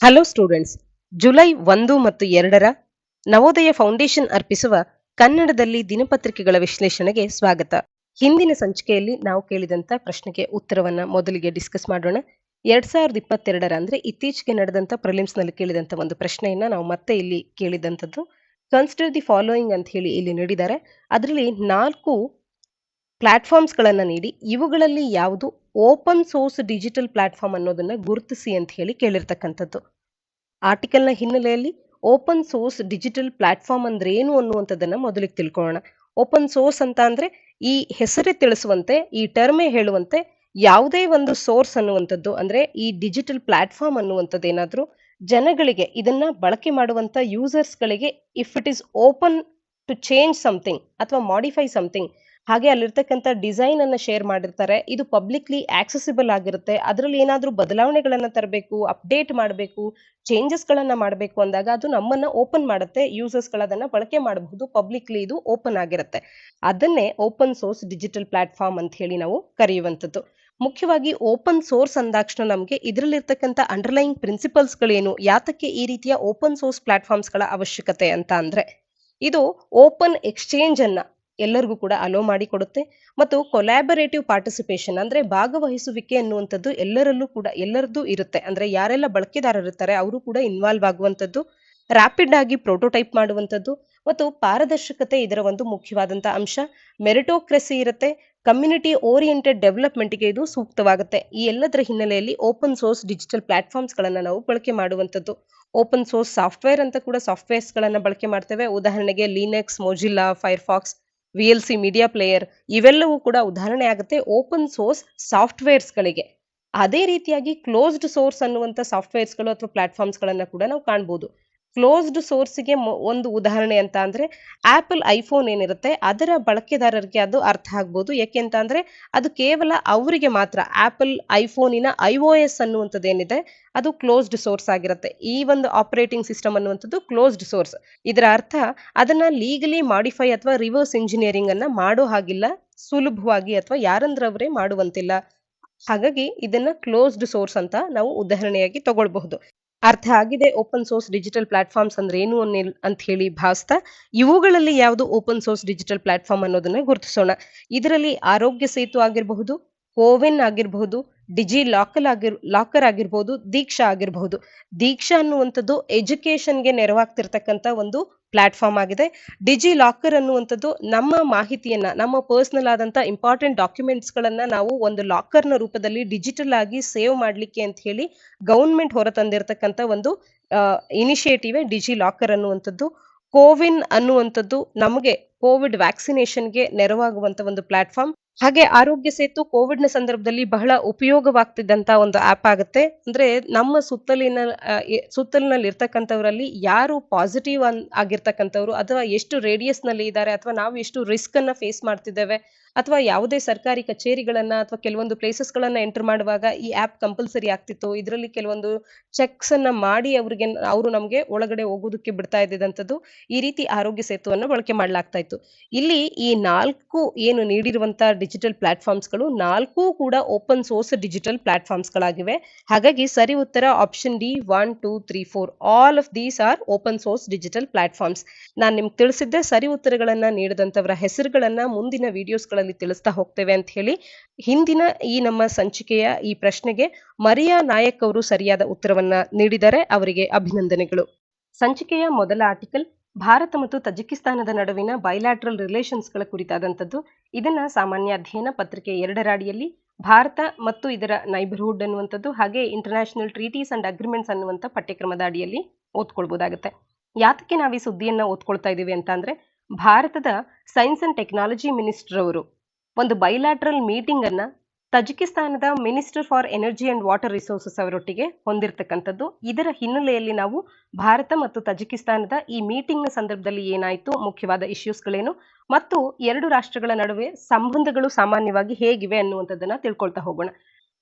Hello students, July 1 ಮತ್ತು 2ರ Navodaya foundation ಅರ್ಪಿಸುವ ಕನ್ನಡದಲ್ಲಿ ದಿನಪತ್ರಿಕೆಗಳ ವಿಶ್ಲೇಷಣೆಗೆ ಸ್ವಾಗತ. ಹಿಂದಿನ ಸಂಚಿಕೆಯಲ್ಲಿ ನಾವು ಕೇಳಿದಂತ ಪ್ರಶ್ನೆಗೆ ಉತ್ತರವನ್ನ ಮೊದಲಿಗೆ ಡಿಸ್ಕಸ್ ಮಾಡೋಣ. 2022ರ ಅಂದ್ರೆ ಇತ್ತೀಚೆಗೆ ನಡೆದಂತ ಪ್ರಿಲಿಮ್ಸ್ ನಲ್ಲಿ ಕೇಳಿದಂತ ಒಂದು ಪ್ರಶ್ನೆಯನ್ನ ನಾವು ಮತ್ತೆ ಇಲ್ಲಿ ಕೇಳಿದಂತದ್ದು. ಕನ್ಸಿಡರ್ ದಿ ಫಾಲೋಯಿಂಗ್ ಅಂತ ಹೇಳಿ ಇಲ್ಲಿ ನೀಡಿದ್ದಾರೆ. ಅದರಲ್ಲಿ 4 ಪ್ಲಾಟ್ಫಾರ್ಮ್ಸ್ ಗಳನ್ನ ನೀಡಿ ಇವುಗಳಲ್ಲಿ ಯಾವುದು ಓಪನ್ ಸೋರ್ಸ್ ಡಿಜಿಟಲ್ ಪ್ಲಾಟ್ಫಾರ್ಮ್ ಅನ್ನೋದನ್ನ ಗುರುತಿಸಿ ಅಂತ ಹೇಳಿ ಕೇಳಿರ್ತಕ್ಕಂಥದ್ದು. ಆರ್ಟಿಕಲ್ನ ಹಿನ್ನೆಲೆಯಲ್ಲಿ ಓಪನ್ ಸೋರ್ಸ್ ಡಿಜಿಟಲ್ ಪ್ಲಾಟ್ಫಾರ್ಮ್ ಅಂದ್ರೆ ಏನು ಅನ್ನುವಂಥದ್ದನ್ನ ಮೊದಲಿಗೆ ತಿಳ್ಕೊಳ್ಳೋಣ. ಓಪನ್ ಸೋರ್ಸ್ ಅಂತ ಅಂದ್ರೆ ಈ ಹೆಸರೇ ತಿಳಿಸುವಂತೆ, ಈ ಟರ್ಮೇ ಹೇಳುವಂತೆ ಯಾವುದೇ ಒಂದು ಸೋರ್ಸ್ ಅನ್ನುವಂಥದ್ದು ಅಂದ್ರೆ ಈ ಡಿಜಿಟಲ್ ಪ್ಲಾಟ್ಫಾರ್ಮ್ ಅನ್ನುವಂಥದ್ದು ಏನಾದ್ರೂ ಜನಗಳಿಗೆ ಇದನ್ನ ಬಳಕೆ ಮಾಡುವಂತ ಯೂಸರ್ಸ್ ಗಳಿಗೆ if it is open to change something ಅಥವಾ ಮಾಡಿಫೈ ಸಮಥಿಂಗ್, ಹಾಗೆ ಅಲ್ಲಿರ್ತಕ್ಕಂಥ ಡಿಸೈನ್ ಅನ್ನ ಶೇರ್ ಮಾಡಿರ್ತಾರೆ, ಇದು ಪಬ್ಲಿಕ್ಲಿ ಆಕ್ಸೆಸಿಬಲ್ ಆಗಿರುತ್ತೆ, ಅದರಲ್ಲಿ ಏನಾದ್ರೂ ಬದಲಾವಣೆಗಳನ್ನ ತರಬೇಕು, ಅಪ್ಡೇಟ್ ಮಾಡಬೇಕು, ಚೇಂಜಸ್ ಗಳನ್ನ ಮಾಡಬೇಕು ಅಂದಾಗ ಅದು ನಮ್ಮನ್ನ ಓಪನ್ ಮಾಡುತ್ತೆ, ಯೂಸರ್ಸ್ ಗಳದನ್ನ ಬಳಕೆ ಮಾಡಬಹುದು, ಪಬ್ಲಿಕ್ಲಿ ಇದು ಓಪನ್ ಆಗಿರುತ್ತೆ. ಅದನ್ನೇ ಓಪನ್ ಸೋರ್ಸ್ ಡಿಜಿಟಲ್ ಪ್ಲಾಟ್ಫಾರ್ಮ್ ಅಂತ ಹೇಳಿ ನಾವು ಕರೆಯುವಂಥದ್ದು. ಮುಖ್ಯವಾಗಿ ಓಪನ್ ಸೋರ್ಸ್ ಅಂದಾಕ್ಷಣ ನಮಗೆ ಇದರಲ್ಲಿರ್ತಕ್ಕಂಥ ಅಂಡರ್ಲೈನ್ ಪ್ರಿನ್ಸಿಪಲ್ಸ್ ಗಳೇನು, ಯಾತಕ್ಕೆ ಈ ರೀತಿಯ ಓಪನ್ ಸೋರ್ಸ್ ಪ್ಲಾಟ್ಫಾರ್ಮ್ಸ್ ಗಳ ಅವಶ್ಯಕತೆ ಅಂತ ಅಂದ್ರೆ ಇದು ಓಪನ್ ಎಕ್ಸ್ಚೇಂಜ್ ಅನ್ನ ಎಲ್ಲರಿಗೂ ಕೂಡ ಅಲೋ ಮಾಡಿ ಕೊಡುತ್ತೆ ಮತ್ತು ಕೊಲ್ಯಾಬರೇಟಿವ್ ಪಾರ್ಟಿಸಿಪೇಷನ್ ಅಂದ್ರೆ ಭಾಗವಹಿಸುವಿಕೆ ಅನ್ನುವಂಥದ್ದು ಎಲ್ಲರಲ್ಲೂ ಕೂಡ ಎಲ್ಲರದ್ದು ಇರುತ್ತೆ. ಅಂದ್ರೆ ಯಾರೆಲ್ಲ ಬಳಕೆದಾರರು ಇರ್ತಾರೆ ಅವರು ಕೂಡ ಇನ್ವಾಲ್ವ್ ಆಗುವಂಥದ್ದು, ರ್ಯಾಪಿಡ್ ಆಗಿ ಪ್ರೋಟೋಟೈಪ್ ಮಾಡುವಂಥದ್ದು ಮತ್ತು ಪಾರದರ್ಶಕತೆ ಇದರ ಒಂದು ಮುಖ್ಯವಾದಂತ ಅಂಶ. ಮೆರಿಟೋಕ್ರೆಸಿ ಇರುತ್ತೆ, ಕಮ್ಯುನಿಟಿ ಓರಿಯೆಂಟೆಡ್ ಡೆವಲಪ್ಮೆಂಟ್ಗೆ ಇದು ಸೂಕ್ತವಾಗುತ್ತೆ. ಈ ಎಲ್ಲದರ ಹಿನ್ನೆಲೆಯಲ್ಲಿ ಓಪನ್ ಸೋರ್ಸ್ ಡಿಜಿಟಲ್ ಪ್ಲಾಟ್ಫಾರ್ಮ್ಸ್ ಗಳನ್ನ ನಾವು ಬಳಕೆ ಮಾಡುವಂಥದ್ದು. ಓಪನ್ ಸೋರ್ಸ್ ಸಾಫ್ಟ್ವೇರ್ ಅಂತ ಕೂಡ ಸಾಫ್ಟ್ವೇರ್ಸ್ ಗಳನ್ನ ಬಳಕೆ ಮಾಡ್ತೇವೆ. ಉದಾಹರಣೆಗೆ Linux, Mozilla, Firefox, VLC media player ಇವೆಲ್ಲವೂ ಕೂಡ ಉದಾಹರಣೆ ಆಗುತ್ತೆ ಓಪನ್ ಸೋರ್ಸ್ ಸಾಫ್ಟ್ವೇರ್ಸ್ ಗಳಿಗೆ. ಅದೇ ರೀತಿಯಾಗಿ ಕ್ಲೋಸ್ಡ್ ಸೋರ್ಸ್ ಅನ್ನುವಂಥ ಸಾಫ್ಟ್ವೇರ್ಸ್ ಗಳು ಅಥವಾ ಪ್ಲಾಟ್ಫಾರ್ಮ್ಸ್ ಗಳನ್ನ ಕೂಡ ನಾವು ಕಾಣಬಹುದು. ಕ್ಲೋಸ್ಡ್ ಸೋರ್ಸ್ಗೆ ಒಂದು ಉದಾಹರಣೆ ಅಂತ ಅಂದ್ರೆ ಆಪಲ್ ಐಫೋನ್ ಏನಿರುತ್ತೆ ಅದರ ಬಳಕೆದಾರರಿಗೆ ಅದು ಅರ್ಥ ಆಗ್ಬೋದು. ಯಾಕೆಂತ ಅಂದ್ರೆ ಅದು ಕೇವಲ ಅವರಿಗೆ ಮಾತ್ರ, ಆಪಲ್ ಐಫೋನಿನ iOS ಅನ್ನುವಂಥದ್ದು ಏನಿದೆ ಅದು ಕ್ಲೋಸ್ಡ್ ಸೋರ್ಸ್ ಆಗಿರುತ್ತೆ. ಈ ಒಂದು ಆಪರೇಟಿಂಗ್ ಸಿಸ್ಟಮ್ ಅನ್ನುವಂಥದ್ದು ಕ್ಲೋಸ್ಡ್ ಸೋರ್ಸ್. ಇದರ ಅರ್ಥ ಅದನ್ನ ಲೀಗಲಿ ಮಾಡಿಫೈ ಅಥವಾ ರಿವರ್ಸ್ ಇಂಜಿನಿಯರಿಂಗ್ ಅನ್ನ ಮಾಡೋ ಹಾಗಿಲ್ಲ, ಸುಲಭವಾಗಿ ಅಥವಾ ಯಾರಂದ್ರವರೇ ಮಾಡುವಂತಿಲ್ಲ. ಹಾಗಾಗಿ ಇದನ್ನ ಕ್ಲೋಸ್ಡ್ ಸೋರ್ಸ್ ಅಂತ ನಾವು ಉದಾಹರಣೆಯಾಗಿ ತಗೊಳ್ಬಹುದು. ಅರ್ಥ ಆಗಿದೆ ಓಪನ್ ಸೋರ್ಸ್ ಡಿಜಿಟಲ್ ಪ್ಲಾಟ್ಫಾರ್ಮ್ಸ್ ಅಂದ್ರೆ ಏನು ಅಂತ ಹೇಳಿ ಭಾವಿಸ್ತಾ, ಇವುಗಳಲ್ಲಿ ಯಾವುದು ಓಪನ್ ಸೋರ್ಸ್ ಡಿಜಿಟಲ್ ಪ್ಲಾಟ್ಫಾರ್ಮ್ ಅನ್ನೋದನ್ನ ಗುರುತಿಸೋಣ. ಇದರಲ್ಲಿ ಆರೋಗ್ಯ ಸೇತು ಆಗಿರಬಹುದು, ಕೋವಿನ್ ಆಗಿರಬಹುದು, ಡಿಜಿ ಲಾಕರ್ ಆಗಿರಬಹುದು, ದೀಕ್ಷಾ ಆಗಿರಬಹುದು. ದೀಕ್ಷಾ ಅನ್ನುವಂಥದ್ದು ಎಜುಕೇಶನ್ಗೆ ನೆರವಾಗ್ತಿರ್ತಕ್ಕಂಥ ಒಂದು ಪ್ಲಾಟ್ಫಾರ್ಮ್ ಆಗಿದೆ. ಡಿಜಿ ಲಾಕರ್ ಅನ್ನುವಂಥದ್ದು ನಮ್ಮ ಮಾಹಿತಿಯನ್ನ, ನಮ್ಮ ಪರ್ಸನಲ್ ಆದಂತ ಇಂಪಾರ್ಟೆಂಟ್ ಡಾಕ್ಯುಮೆಂಟ್ಸ್ ಗಳನ್ನ ನಾವು ಒಂದು ಲಾಕರ್ನ ರೂಪದಲ್ಲಿ ಡಿಜಿಟಲ್ ಆಗಿ ಸೇವ್ ಮಾಡ್ಲಿಕ್ಕೆ ಅಂತ ಹೇಳಿ ಗವರ್ಮೆಂಟ್ ಹೊರತಂದಿರತಕ್ಕಂತ ಒಂದು ಇನಿಷಿಯೇಟಿವ್ ಡಿಜಿ ಲಾಕರ್ ಅನ್ನುವಂಥದ್ದು. ಕೋವಿನ್ ಅನ್ನುವಂಥದ್ದು ನಮಗೆ ಕೋವಿಡ್ ವ್ಯಾಕ್ಸಿನೇಷನ್ಗೆ ನೆರವಾಗುವಂತ ಒಂದು ಪ್ಲಾಟ್ಫಾರ್ಮ್. ಹಾಗೆ ಆರೋಗ್ಯ ಸೇತು ಕೋವಿಡ್ ನ ಸಂದರ್ಭದಲ್ಲಿ ಬಹಳ ಉಪಯೋಗವಾಗ್ತಿದ್ದಂತ ಒಂದು ಆಪ್ ಆಗುತ್ತೆ. ಅಂದ್ರೆ ನಮ್ಮ ಸುತ್ತಲಿನಲ್ಲಿ ಇರ್ತಕ್ಕಂಥವರಲ್ಲಿ ಯಾರು ಪಾಸಿಟಿವ್ ಆಗಿರ್ತಕ್ಕಂಥವ್ರು ಅಥವಾ ಎಷ್ಟು ರೇಡಿಯಸ್ ನಲ್ಲಿ ಇದ್ದಾರೆ ಅಥವಾ ನಾವು ಎಷ್ಟು ರಿಸ್ಕ್ ಅನ್ನ ಫೇಸ್ ಮಾಡ್ತಿದ್ದೇವೆ ಅಥವಾ ಯಾವುದೇ ಸರ್ಕಾರಿ ಕಚೇರಿಗಳನ್ನ ಅಥವಾ ಕೆಲವೊಂದು ಪ್ಲೇಸಸ್ ಗಳನ್ನ ಎಂಟರ್ ಮಾಡುವಾಗ ಈ ಆಪ್ ಕಂಪಲ್ಸರಿ ಆಗ್ತಿತ್ತು. ಇದರಲ್ಲಿ ಕೆಲವೊಂದು ಚೆಕ್ಸ್ ಅನ್ನ ಮಾಡಿ ಅವರು ನಮಗೆ ಒಳಗಡೆ ಹೋಗೋದಕ್ಕೆ ಬಿಡ್ತಾ ಇದ್ದಂಥದ್ದು. ಈ ರೀತಿ ಆರೋಗ್ಯ ಸೇತುವನ್ನ ಬಳಕೆ ಮಾಡಲಾಗ್ತಾ ಇತ್ತು. ಇಲ್ಲಿ ಈ 4 ಏನು ನೀಡಿರುವಂತ ಡಿಜಿಟಲ್ ಪ್ಲಾಟ್ಫಾರ್ಮ್ಸ್ ಗಳು 4 ಕೂಡ ಓಪನ್ ಸೋರ್ಸ್ ಡಿಜಿಟಲ್ ಪ್ಲಾಟ್ಫಾರ್ಮ್ಸ್ ಗಳಾಗಿವೆ. ಹಾಗಾಗಿ ಸರಿ ಉತ್ತರ option D 1, 2, 3, 4 all of these are open source digital platforms. ನಾನು ನಿಮ್ಗೆ ತಿಳಿಸಿದ್ದೆ ಸರಿ ಉತ್ತರಗಳನ್ನ ನೀಡಿದಂತವರ ಹೆಸರುಗಳನ್ನ ಮುಂದಿನ ವಿಡಿಯೋಸ್ ಗಳಲ್ಲಿ ತಿಳಿಸ್ತಾ ಹೋಗ್ತೇವೆ ಅಂತ ಹೇಳಿ. ಹಿಂದಿನ ಈ ನಮ್ಮ ಸಂಚಿಕೆಯ ಈ ಪ್ರಶ್ನೆಗೆ ಮರಿಯಾ ನಾಯಕ್ ಅವರು ಸರಿಯಾದ ಉತ್ತರವನ್ನ ನೀಡಿದರೆ ಅವರಿಗೆ ಅಭಿನಂದನೆಗಳು. ಸಂಚಿಕೆಯ ಮೊದಲ ಆರ್ಟಿಕಲ್ ಭಾರತ ಮತ್ತು ತಜಿಕಿಸ್ತಾನದ ನಡುವಿನ ಬೈಲ್ಯಾಟ್ರಲ್ ರಿಲೇಷನ್ಸ್ ಗಳ ಕುರಿತಾದಂಥದ್ದು. ಇದನ್ನ ಸಾಮಾನ್ಯ ಅಧ್ಯಯನ ಪತ್ರಿಕೆ 2ರ ಅಡಿಯಲ್ಲಿ ಭಾರತ ಮತ್ತು ಇದರ ನೈಬರ್ಹುಡ್ ಅನ್ನುವಂಥದ್ದು ಹಾಗೆ ಇಂಟರ್ನ್ಯಾಷನಲ್ ಟ್ರೀಟೀಸ್ ಅಂಡ್ ಅಗ್ರಿಮೆಂಟ್ಸ್ ಅನ್ನುವಂಥ ಪಠ್ಯಕ್ರಮದ ಅಡಿಯಲ್ಲಿ ಓದ್ಕೊಳ್ಬಹುದಾಗುತ್ತೆ. ಯಾತಕ್ಕೆ ನಾವು ಈ ಸುದ್ದಿಯನ್ನ ಓದ್ಕೊಳ್ತಾ ಇದೀವಿ ಅಂತ ಅಂದ್ರೆ ಭಾರತದ ಸೈನ್ಸ್ ಅಂಡ್ ಟೆಕ್ನಾಲಜಿ ಮಿನಿಸ್ಟರ್ ಅವರು ಒಂದು ಬೈಲ್ಯಾಟ್ರಲ್ ಮೀಟಿಂಗ್ ಅನ್ನ ತಜಿಕಿಸ್ತಾನದ minister for energy and water resources ಅವರೊಟ್ಟಿಗೆ ಹೊಂದಿರತಕ್ಕಂಥದ್ದು. ಇದರ ಹಿನ್ನೆಲೆಯಲ್ಲಿ ನಾವು ಭಾರತ ಮತ್ತು ತಜಿಕಿಸ್ತಾನದ ಈ ಮೀಟಿಂಗ್ ನ ಸಂದರ್ಭದಲ್ಲಿ ಏನಾಯ್ತು, ಮುಖ್ಯವಾದ ಇಶ್ಯೂಸ್ಗಳೇನು ಮತ್ತು ಎರಡು ರಾಷ್ಟ್ರಗಳ ನಡುವೆ ಸಂಬಂಧಗಳು ಸಾಮಾನ್ಯವಾಗಿ ಹೇಗಿವೆ ಅನ್ನುವಂಥದ್ದನ್ನ ತಿಳ್ಕೊಳ್ತಾ ಹೋಗೋಣ.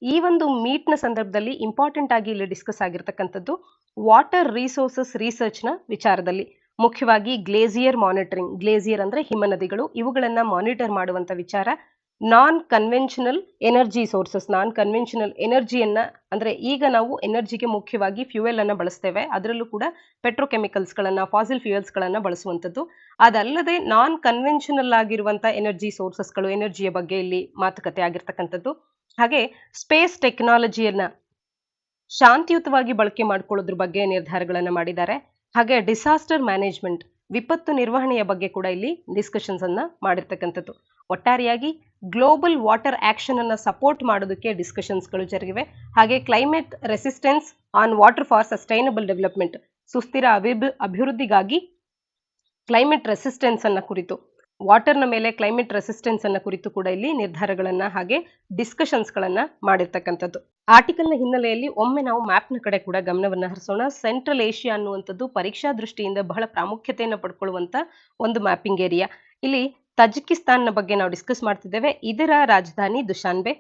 ಈ ಒಂದು ಮೀಟ್ ನ ಸಂದರ್ಭದಲ್ಲಿ ಇಂಪಾರ್ಟೆಂಟ್ ಆಗಿ ಇಲ್ಲಿ ಡಿಸ್ಕಸ್ ಆಗಿರ್ತಕ್ಕಂಥದ್ದು ವಾಟರ್ ರಿಸೋರ್ಸಸ್ ರಿಸರ್ಚ್ ನ ವಿಚಾರದಲ್ಲಿ. ಮುಖ್ಯವಾಗಿ ಗ್ಲೇಸಿಯರ್ ಮಾನಿಟರಿಂಗ್, ಗ್ಲೇಸಿಯರ್ ಅಂದ್ರೆ ಹಿಮನದಿಗಳು, ಇವುಗಳನ್ನ ಮಾನಿಟರ್ ಮಾಡುವಂತ ವಿಚಾರ. Non conventional energy sources. Non conventional ಎನರ್ಜಿಯನ್ನ ಅಂದ್ರೆ ಈಗ ನಾವು ಎನರ್ಜಿಗೆ ಮುಖ್ಯವಾಗಿ ಫ್ಯೂಯಲ್ ಅನ್ನ ಬಳಸ್ತೇವೆ, ಅದರಲ್ಲೂ ಕೂಡ ಪೆಟ್ರೋಕೆಮಿಕಲ್ಸ್ ಗಳನ್ನ, ಫಾಸಿಲ್ ಫ್ಯೂಯಲ್ಸ್ ಗಳನ್ನ ಬಳಸುವಂಥದ್ದು. ಅದಲ್ಲದೆ ನಾನ್ ಕನ್ವೆನ್ಷನಲ್ ಆಗಿರುವಂತ ಎನರ್ಜಿ ಸೋರ್ಸಸ್ಗಳು, ಎನರ್ಜಿಯ ಬಗ್ಗೆ ಇಲ್ಲಿ ಮಾತುಕತೆ ಆಗಿರ್ತಕ್ಕಂಥದ್ದು. ಹಾಗೆ ಸ್ಪೇಸ್ ಟೆಕ್ನಾಲಜಿಯನ್ನ ಶಾಂತಿಯುತವಾಗಿ ಬಳಕೆ ಮಾಡ್ಕೊಳ್ಳೋದ್ರ ಬಗ್ಗೆ ನಿರ್ಧಾರಗಳನ್ನ ಮಾಡಿದ್ದಾರೆ. ಹಾಗೆ ಡಿಸಾಸ್ಟರ್ ಮ್ಯಾನೇಜ್ಮೆಂಟ್, ವಿಪತ್ತು ನಿರ್ವಹಣೆಯ ಬಗ್ಗೆ ಕೂಡ ಇಲ್ಲಿ ಡಿಸ್ಕಷನ್ಸ್ ಅನ್ನ ಮಾಡಿರ್ತಕ್ಕಂಥದ್ದು. ಒಟ್ಟಾರೆಯಾಗಿ ಗ್ಲೋಬಲ್ ವಾಟರ್ ಆಕ್ಷನ್ ಅನ್ನ ಸಪೋರ್ಟ್ ಮಾಡೋದಕ್ಕೆ ಡಿಸ್ಕಷನ್ಸ್ಗಳು ಜರುಗಿವೆ. ಹಾಗೆ climate resistance on water for sustainable development, ಸುಸ್ಥಿರ ಅಭಿವೃದ್ಧಿಗಾಗಿ ಕ್ಲೈಮೇಟ್ ರೆಸಿಸ್ಟೆನ್ಸ್ ಅನ್ನ ಕುರಿತು, ವಾಟರ್ನ ಮೇಲೆ ಕ್ಲೈಮೇಟ್ ರೆಸಿಸ್ಟೆನ್ಸ್ ಅನ್ನ ಕುರಿತು ಕೂಡ ಇಲ್ಲಿ ನಿರ್ಧಾರಗಳನ್ನ ಹಾಗೆ ಡಿಸ್ಕಷನ್ಸ್ ಗಳನ್ನ ಮಾಡಿರ್ತಕ್ಕಂಥದ್ದು. ಆರ್ಟಿಕಲ್ನ ಹಿನ್ನೆಲೆಯಲ್ಲಿ ಒಮ್ಮೆ ನಾವು ಮ್ಯಾಪ್ನ ಕಡೆ ಕೂಡ ಗಮನವನ್ನ ಹರಿಸೋಣ. ಸೆಂಟ್ರಲ್ ಏಷ್ಯಾ ಅನ್ನುವಂಥದ್ದು ಪರೀಕ್ಷಾ ದೃಷ್ಟಿಯಿಂದ ಬಹಳ ಪ್ರಾಮುಖ್ಯತೆಯನ್ನು ಪಡ್ಕೊಳ್ಳುವಂತ ಒಂದು ಮ್ಯಾಪಿಂಗ್ ಏರಿಯಾ. ಇಲ್ಲಿ ತಜಿಕಿಸ್ತಾನ್ನ ಬಗ್ಗೆ ನಾವು ಡಿಸ್ಕಸ್ ಮಾಡ್ತಿದ್ದೇವೆ. ಇದರ ರಾಜಧಾನಿ ದುಶಾನ್ಬೆ.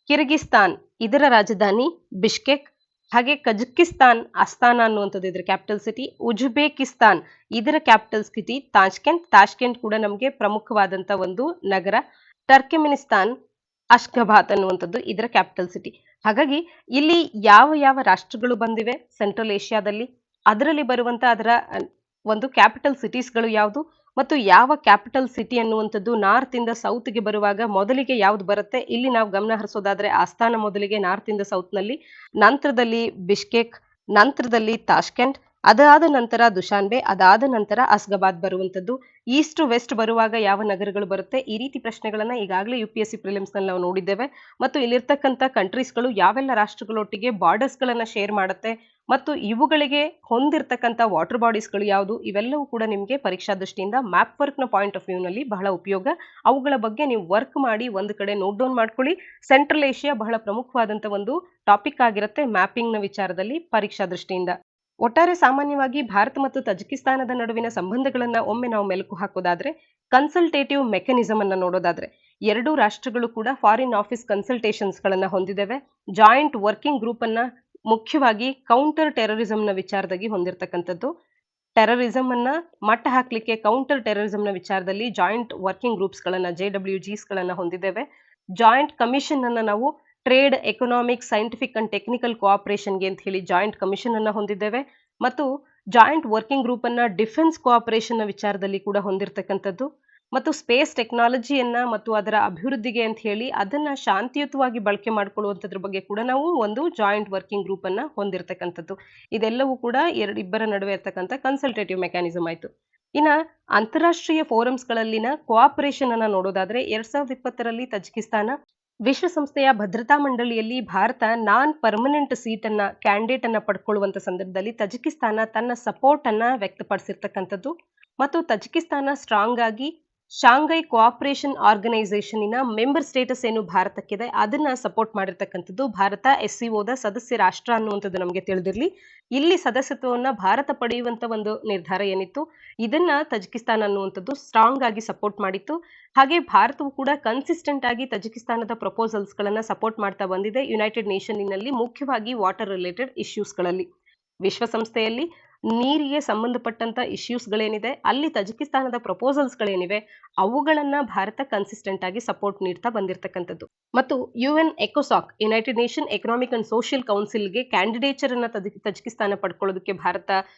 ಕಿರ್ಗಿಸ್ತಾನ್, ಇದರ ರಾಜಧಾನಿ ಬಿಷ್ಕೆಕ್. ಹಾಗೆ ಕಜಕಿಸ್ತಾನ್, ಅಸ್ತಾನ ಅನ್ನುವಂಥದ್ದು ಇದರ ಕ್ಯಾಪಿಟಲ್ ಸಿಟಿ. ಉಜ್ಬೇಕಿಸ್ತಾನ್, ಇದರ ಕ್ಯಾಪಿಟಲ್ ಸಿಟಿ ತಾಷ್ಕೆಂಟ್. ತಾಷ್ಕೆಂಟ್ ಕೂಡ ನಮಗೆ ಪ್ರಮುಖವಾದಂತ ಒಂದು ನಗರ. ಟರ್ಕಿಮಿನಿಸ್ತಾನ್, ಅಶ್ಖಬಾತ್ ಅನ್ನುವಂಥದ್ದು ಇದರ ಕ್ಯಾಪಿಟಲ್ ಸಿಟಿ. ಹಾಗಾಗಿ ಇಲ್ಲಿ ಯಾವ ಯಾವ ರಾಷ್ಟ್ರಗಳು ಬಂದಿವೆ ಸೆಂಟ್ರಲ್ ಏಷ್ಯಾದಲ್ಲಿ, ಅದರಲ್ಲಿ ಬರುವಂತ ಅದರ ಒಂದು ಕ್ಯಾಪಿಟಲ್ ಸಿಟೀಸ್ಗಳು ಯಾವುದು, ಮತ್ತು ಯಾವ ಕ್ಯಾಪಿಟಲ್ ಸಿಟಿ ಅನ್ನುವಂಥದ್ದು ನಾರ್ತ್ ಇಂದ ಸೌತ್ ಗೆ ಬರುವಾಗ ಮೊದಲಿಗೆ ಯಾವ್ದು ಬರುತ್ತೆ, ಇಲ್ಲಿ ನಾವು ಗಮನ ಹರಿಸೋದಾದ್ರೆ ಆಸ್ಥಾನ ಮೊದಲಿಗೆ ನಾರ್ತ್ ಇಂದ ಸೌತ್ ನಲ್ಲಿ, ನಂತರದಲ್ಲಿ ಬಿಷ್ಕೆಕ್, ನಂತರದಲ್ಲಿ ತಾಷ್ಕೆಂಟ್, ಅದಾದ ನಂತರ ದುಶಾನ್ಬೆ, ಅದಾದ ನಂತರ ಅಸ್ಗಬಾದ್ ಬರುವಂತದ್ದು. ಈಸ್ಟ್ ವೆಸ್ಟ್ ಬರುವಾಗ ಯಾವ ನಗರಗಳು ಬರುತ್ತೆ, ಈ ರೀತಿ ಪ್ರಶ್ನೆಗಳನ್ನ ಈಗಾಗಲೇ UPSC ಪ್ರಿಲಿಮ್ಸ್ ನಲ್ಲಿ ನಾವು ನೋಡಿದ್ದೇವೆ. ಮತ್ತು ಇಲ್ಲಿರ್ತಕ್ಕಂಥ ಕಂಟ್ರೀಸ್ಗಳು ಯಾವೆಲ್ಲ ರಾಷ್ಟ್ರಗಳೊಟ್ಟಿಗೆ ಬಾರ್ಡರ್ಸ್ ಗಳನ್ನ ಶೇರ್ ಮಾಡುತ್ತೆ, ಮತ್ತು ಇವುಗಳಿಗೆ ಹೊಂದಿರತಕ್ಕಂಥ ವಾಟರ್ ಬಾಡೀಸ್ಗಳು ಯಾವುದು, ಇವೆಲ್ಲವೂ ಕೂಡ ನಿಮಗೆ ಪರೀಕ್ಷಾ ದೃಷ್ಟಿಯಿಂದ ಮ್ಯಾಪ್ ವರ್ಕ್ ನ ಪಾಯಿಂಟ್ ಆಫ್ ವ್ಯೂ ನಲ್ಲಿ ಬಹಳ ಉಪಯೋಗ. ಅವುಗಳ ಬಗ್ಗೆ ನೀವು ವರ್ಕ್ ಮಾಡಿ ಒಂದು ಕಡೆ ನೋಟ್ ಡೌನ್ ಮಾಡ್ಕೊಳ್ಳಿ. ಸೆಂಟ್ರಲ್ ಏಷ್ಯಾ ಬಹಳ ಪ್ರಮುಖವಾದಂತ ಒಂದು ಟಾಪಿಕ್ ಆಗಿರುತ್ತೆ ಮ್ಯಾಪಿಂಗ್ ನ ವಿಚಾರದಲ್ಲಿ ಪರೀಕ್ಷಾ ದೃಷ್ಟಿಯಿಂದ. ಒಟ್ಟಾರೆ ಸಾಮಾನ್ಯವಾಗಿ ಭಾರತ ಮತ್ತು ತಜಿಕಿಸ್ತಾನದ ನಡುವಿನ ಸಂಬಂಧಗಳನ್ನ ಒಮ್ಮೆ ನಾವು ಮೆಲುಕು ಹಾಕೋದಾದ್ರೆ, ಕನ್ಸಲ್ಟೇಟಿವ್ ಮೆಕ್ಯಾನಿಸಮ್ ಅನ್ನ ನೋಡೋದಾದ್ರೆ, ಎರಡೂ ರಾಷ್ಟ್ರಗಳು ಕೂಡ ಫಾರಿನ್ ಆಫೀಸ್ ಕನ್ಸಲ್ಟೇಷನ್ಸ್ ಗಳನ್ನ ಹೊಂದಿದ್ದೇವೆ. ಜಾಯಿಂಟ್ ವರ್ಕಿಂಗ್ ಗ್ರೂಪ್ ಅನ್ನ ಮುಖ್ಯವಾಗಿ ಕೌಂಟರ್ ಟೆರರಿಸಂನ ವಿಚಾರದಲ್ಲಿ ಹೊಂದಿರತಕ್ಕಂಥದ್ದು. ಟೆರರಿಸಂ ಅನ್ನ ಮಟ್ಟ ಹಾಕ್ಲಿಕ್ಕೆ ಕೌಂಟರ್ ಟೆರರಿಸಂನ ವಿಚಾರದಲ್ಲಿ ಜಾಯಿಂಟ್ ವರ್ಕಿಂಗ್ ಗ್ರೂಪ್ಸ್ ಗಳನ್ನ, JWGs ಗಳನ್ನ ಹೊಂದಿದ್ದೇವೆ. ಜಾಯಿಂಟ್ ಕಮಿಷನ್ ಅನ್ನ ನಾವು trade, economic, scientific and technical ಕೋಆಪರೇಷನ್ಗೆ ಅಂತ ಹೇಳಿ ಜಾಯಿಂಟ್ ಕಮಿಷನ್ ಅನ್ನ ಹೊಂದಿದ್ದೇವೆ. ಮತ್ತು ಜಾಯಿಂಟ್ ವರ್ಕಿಂಗ್ ಗ್ರೂಪ್ ಅನ್ನ ಡಿಫೆನ್ಸ್ ಕೋಆಪರೇಷನ್ ನ ವಿಚಾರದಲ್ಲಿ ಕೂಡ ಹೊಂದಿರತಕ್ಕಂಥದ್ದು. ಮತ್ತು ಸ್ಪೇಸ್ ಟೆಕ್ನಾಲಜಿಯನ್ನ ಮತ್ತು ಅದರ ಅಭಿವೃದ್ಧಿಗೆ ಅಂತ ಹೇಳಿ ಅದನ್ನ ಶಾಂತಿಯುತವಾಗಿ ಬಳಕೆ ಮಾಡ್ಕೊಳ್ಳುವಂಥದ್ರ ಬಗ್ಗೆ ಕೂಡ ನಾವು ಒಂದು ಜಾಯಿಂಟ್ ವರ್ಕಿಂಗ್ ಗ್ರೂಪ್ ಅನ್ನ ಹೊಂದಿರತಕ್ಕಂಥದ್ದು. ಇದೆಲ್ಲವೂ ಕೂಡ ಇಬ್ಬರ ನಡುವೆ ಇರ್ತಕ್ಕಂಥ ಕನ್ಸಲ್ಟೇಟಿವ್ ಮೆಕ್ಯಾನಿಸಮ್ ಆಯ್ತು. ಇನ್ನ ಅಂತಾರಾಷ್ಟ್ರೀಯ ಫೋರಮ್ಸ್ ಗಳಲ್ಲಿನ ಕೋಆಪರೇಷನ್ ಅನ್ನ ನೋಡೋದಾದ್ರೆ, 2020ರಲ್ಲಿ ತಜಿಕಿಸ್ತಾನ ವಿಶ್ವಸಂಸ್ಥೆಯ ಭದ್ರತಾ ಮಂಡಳಿಯಲ್ಲಿ ಭಾರತ ನಾನ್ ಪರ್ಮನೆಂಟ್ ಸೀಟ್ ಅನ್ನ, ಕ್ಯಾಂಡಿಡೇಟ್ ಅನ್ನ ಪಡ್ಕೊಳ್ಳುವಂತ ಸಂದರ್ಭದಲ್ಲಿ ತಜಿಕಿಸ್ತಾನ ತನ್ನ ಸಪೋರ್ಟ್ ಅನ್ನ ವ್ಯಕ್ತಪಡಿಸಿರ್ತಕ್ಕಂಥದ್ದು. ಮತ್ತು ತಜಿಕಿಸ್ತಾನ ಸ್ಟ್ರಾಂಗ್ ಆಗಿ Shanghai Cooperation Organisation member status ಏನು ಭಾರತಕ್ಕಿದೆ ಅದನ್ನ ಸಪೋರ್ಟ್ ಮಾಡಿರ್ತಕ್ಕಂಥದ್ದು. ಭಾರತ SCOದ ಸದಸ್ಯ ರಾಷ್ಟ್ರ ಅನ್ನುವಂಥದ್ದು ನಮಗೆ ತಿಳಿದಿರಲಿ. ಇಲ್ಲಿ ಸದಸ್ಯತ್ವವನ್ನ ಭಾರತ ಪಡೆಯುವಂತ ಒಂದು ನಿರ್ಧಾರ ಏನಿತ್ತು, ಇದನ್ನ ತಜಿಕಿಸ್ತಾನ ಅನ್ನುವಂಥದ್ದು ಸ್ಟ್ರಾಂಗ್ ಆಗಿ ಸಪೋರ್ಟ್ ಮಾಡಿತ್ತು. ಹಾಗೆ ಭಾರತವು ಕೂಡ ಕನ್ಸಿಸ್ಟೆಂಟ್ ಆಗಿ ತಜಿಕಿಸ್ತಾನದ ಪ್ರಪೋಸಲ್ಸ್ ಗಳನ್ನ ಸಪೋರ್ಟ್ ಮಾಡ್ತಾ ಬಂದಿದೆ ಯುನೈಟೆಡ್ ನೇಷನ್ನಲ್ಲಿ, ಮುಖ್ಯವಾಗಿ ವಾಟರ್ ರಿಲೇಟೆಡ್ ಇಶ್ಯೂಸ್ ಗಳಲ್ಲಿ. ವಿಶ್ವಸಂಸ್ಥೆಯಲ್ಲಿ ನೀರಿಗೆ ಸಂಬಂಧಪಟ್ಟಂತ ಇಶ್ಯೂಸ್ ಗಳೇನಿದೆ, ಅಲ್ಲಿ ತಜಿಕಿಸ್ತಾನದ ಪ್ರಪೋಸಲ್ಸ್ ಗಳೇನಿವೆ ಅವುಗಳನ್ನ ಭಾರತ ಕನ್ಸಿಸ್ಟೆಂಟ್ ಆಗಿ ಸಪೋರ್ಟ್ ನೀಡ್ತಾ ಬಂದಿರತಕ್ಕಂಥದ್ದು. ಮತ್ತು UN ಎಕೋಸಾಕ್, United Nation economic and social ಕೌನ್ಸಿಲ್ಗೆ ಕ್ಯಾಂಡಿಡೇಚರ್ ಅನ್ನ ತಜಿಕಿಸ್ತಾನ ಪಡ್ಕೊಳ್ಳೋದಕ್ಕೆ ಭಾರತ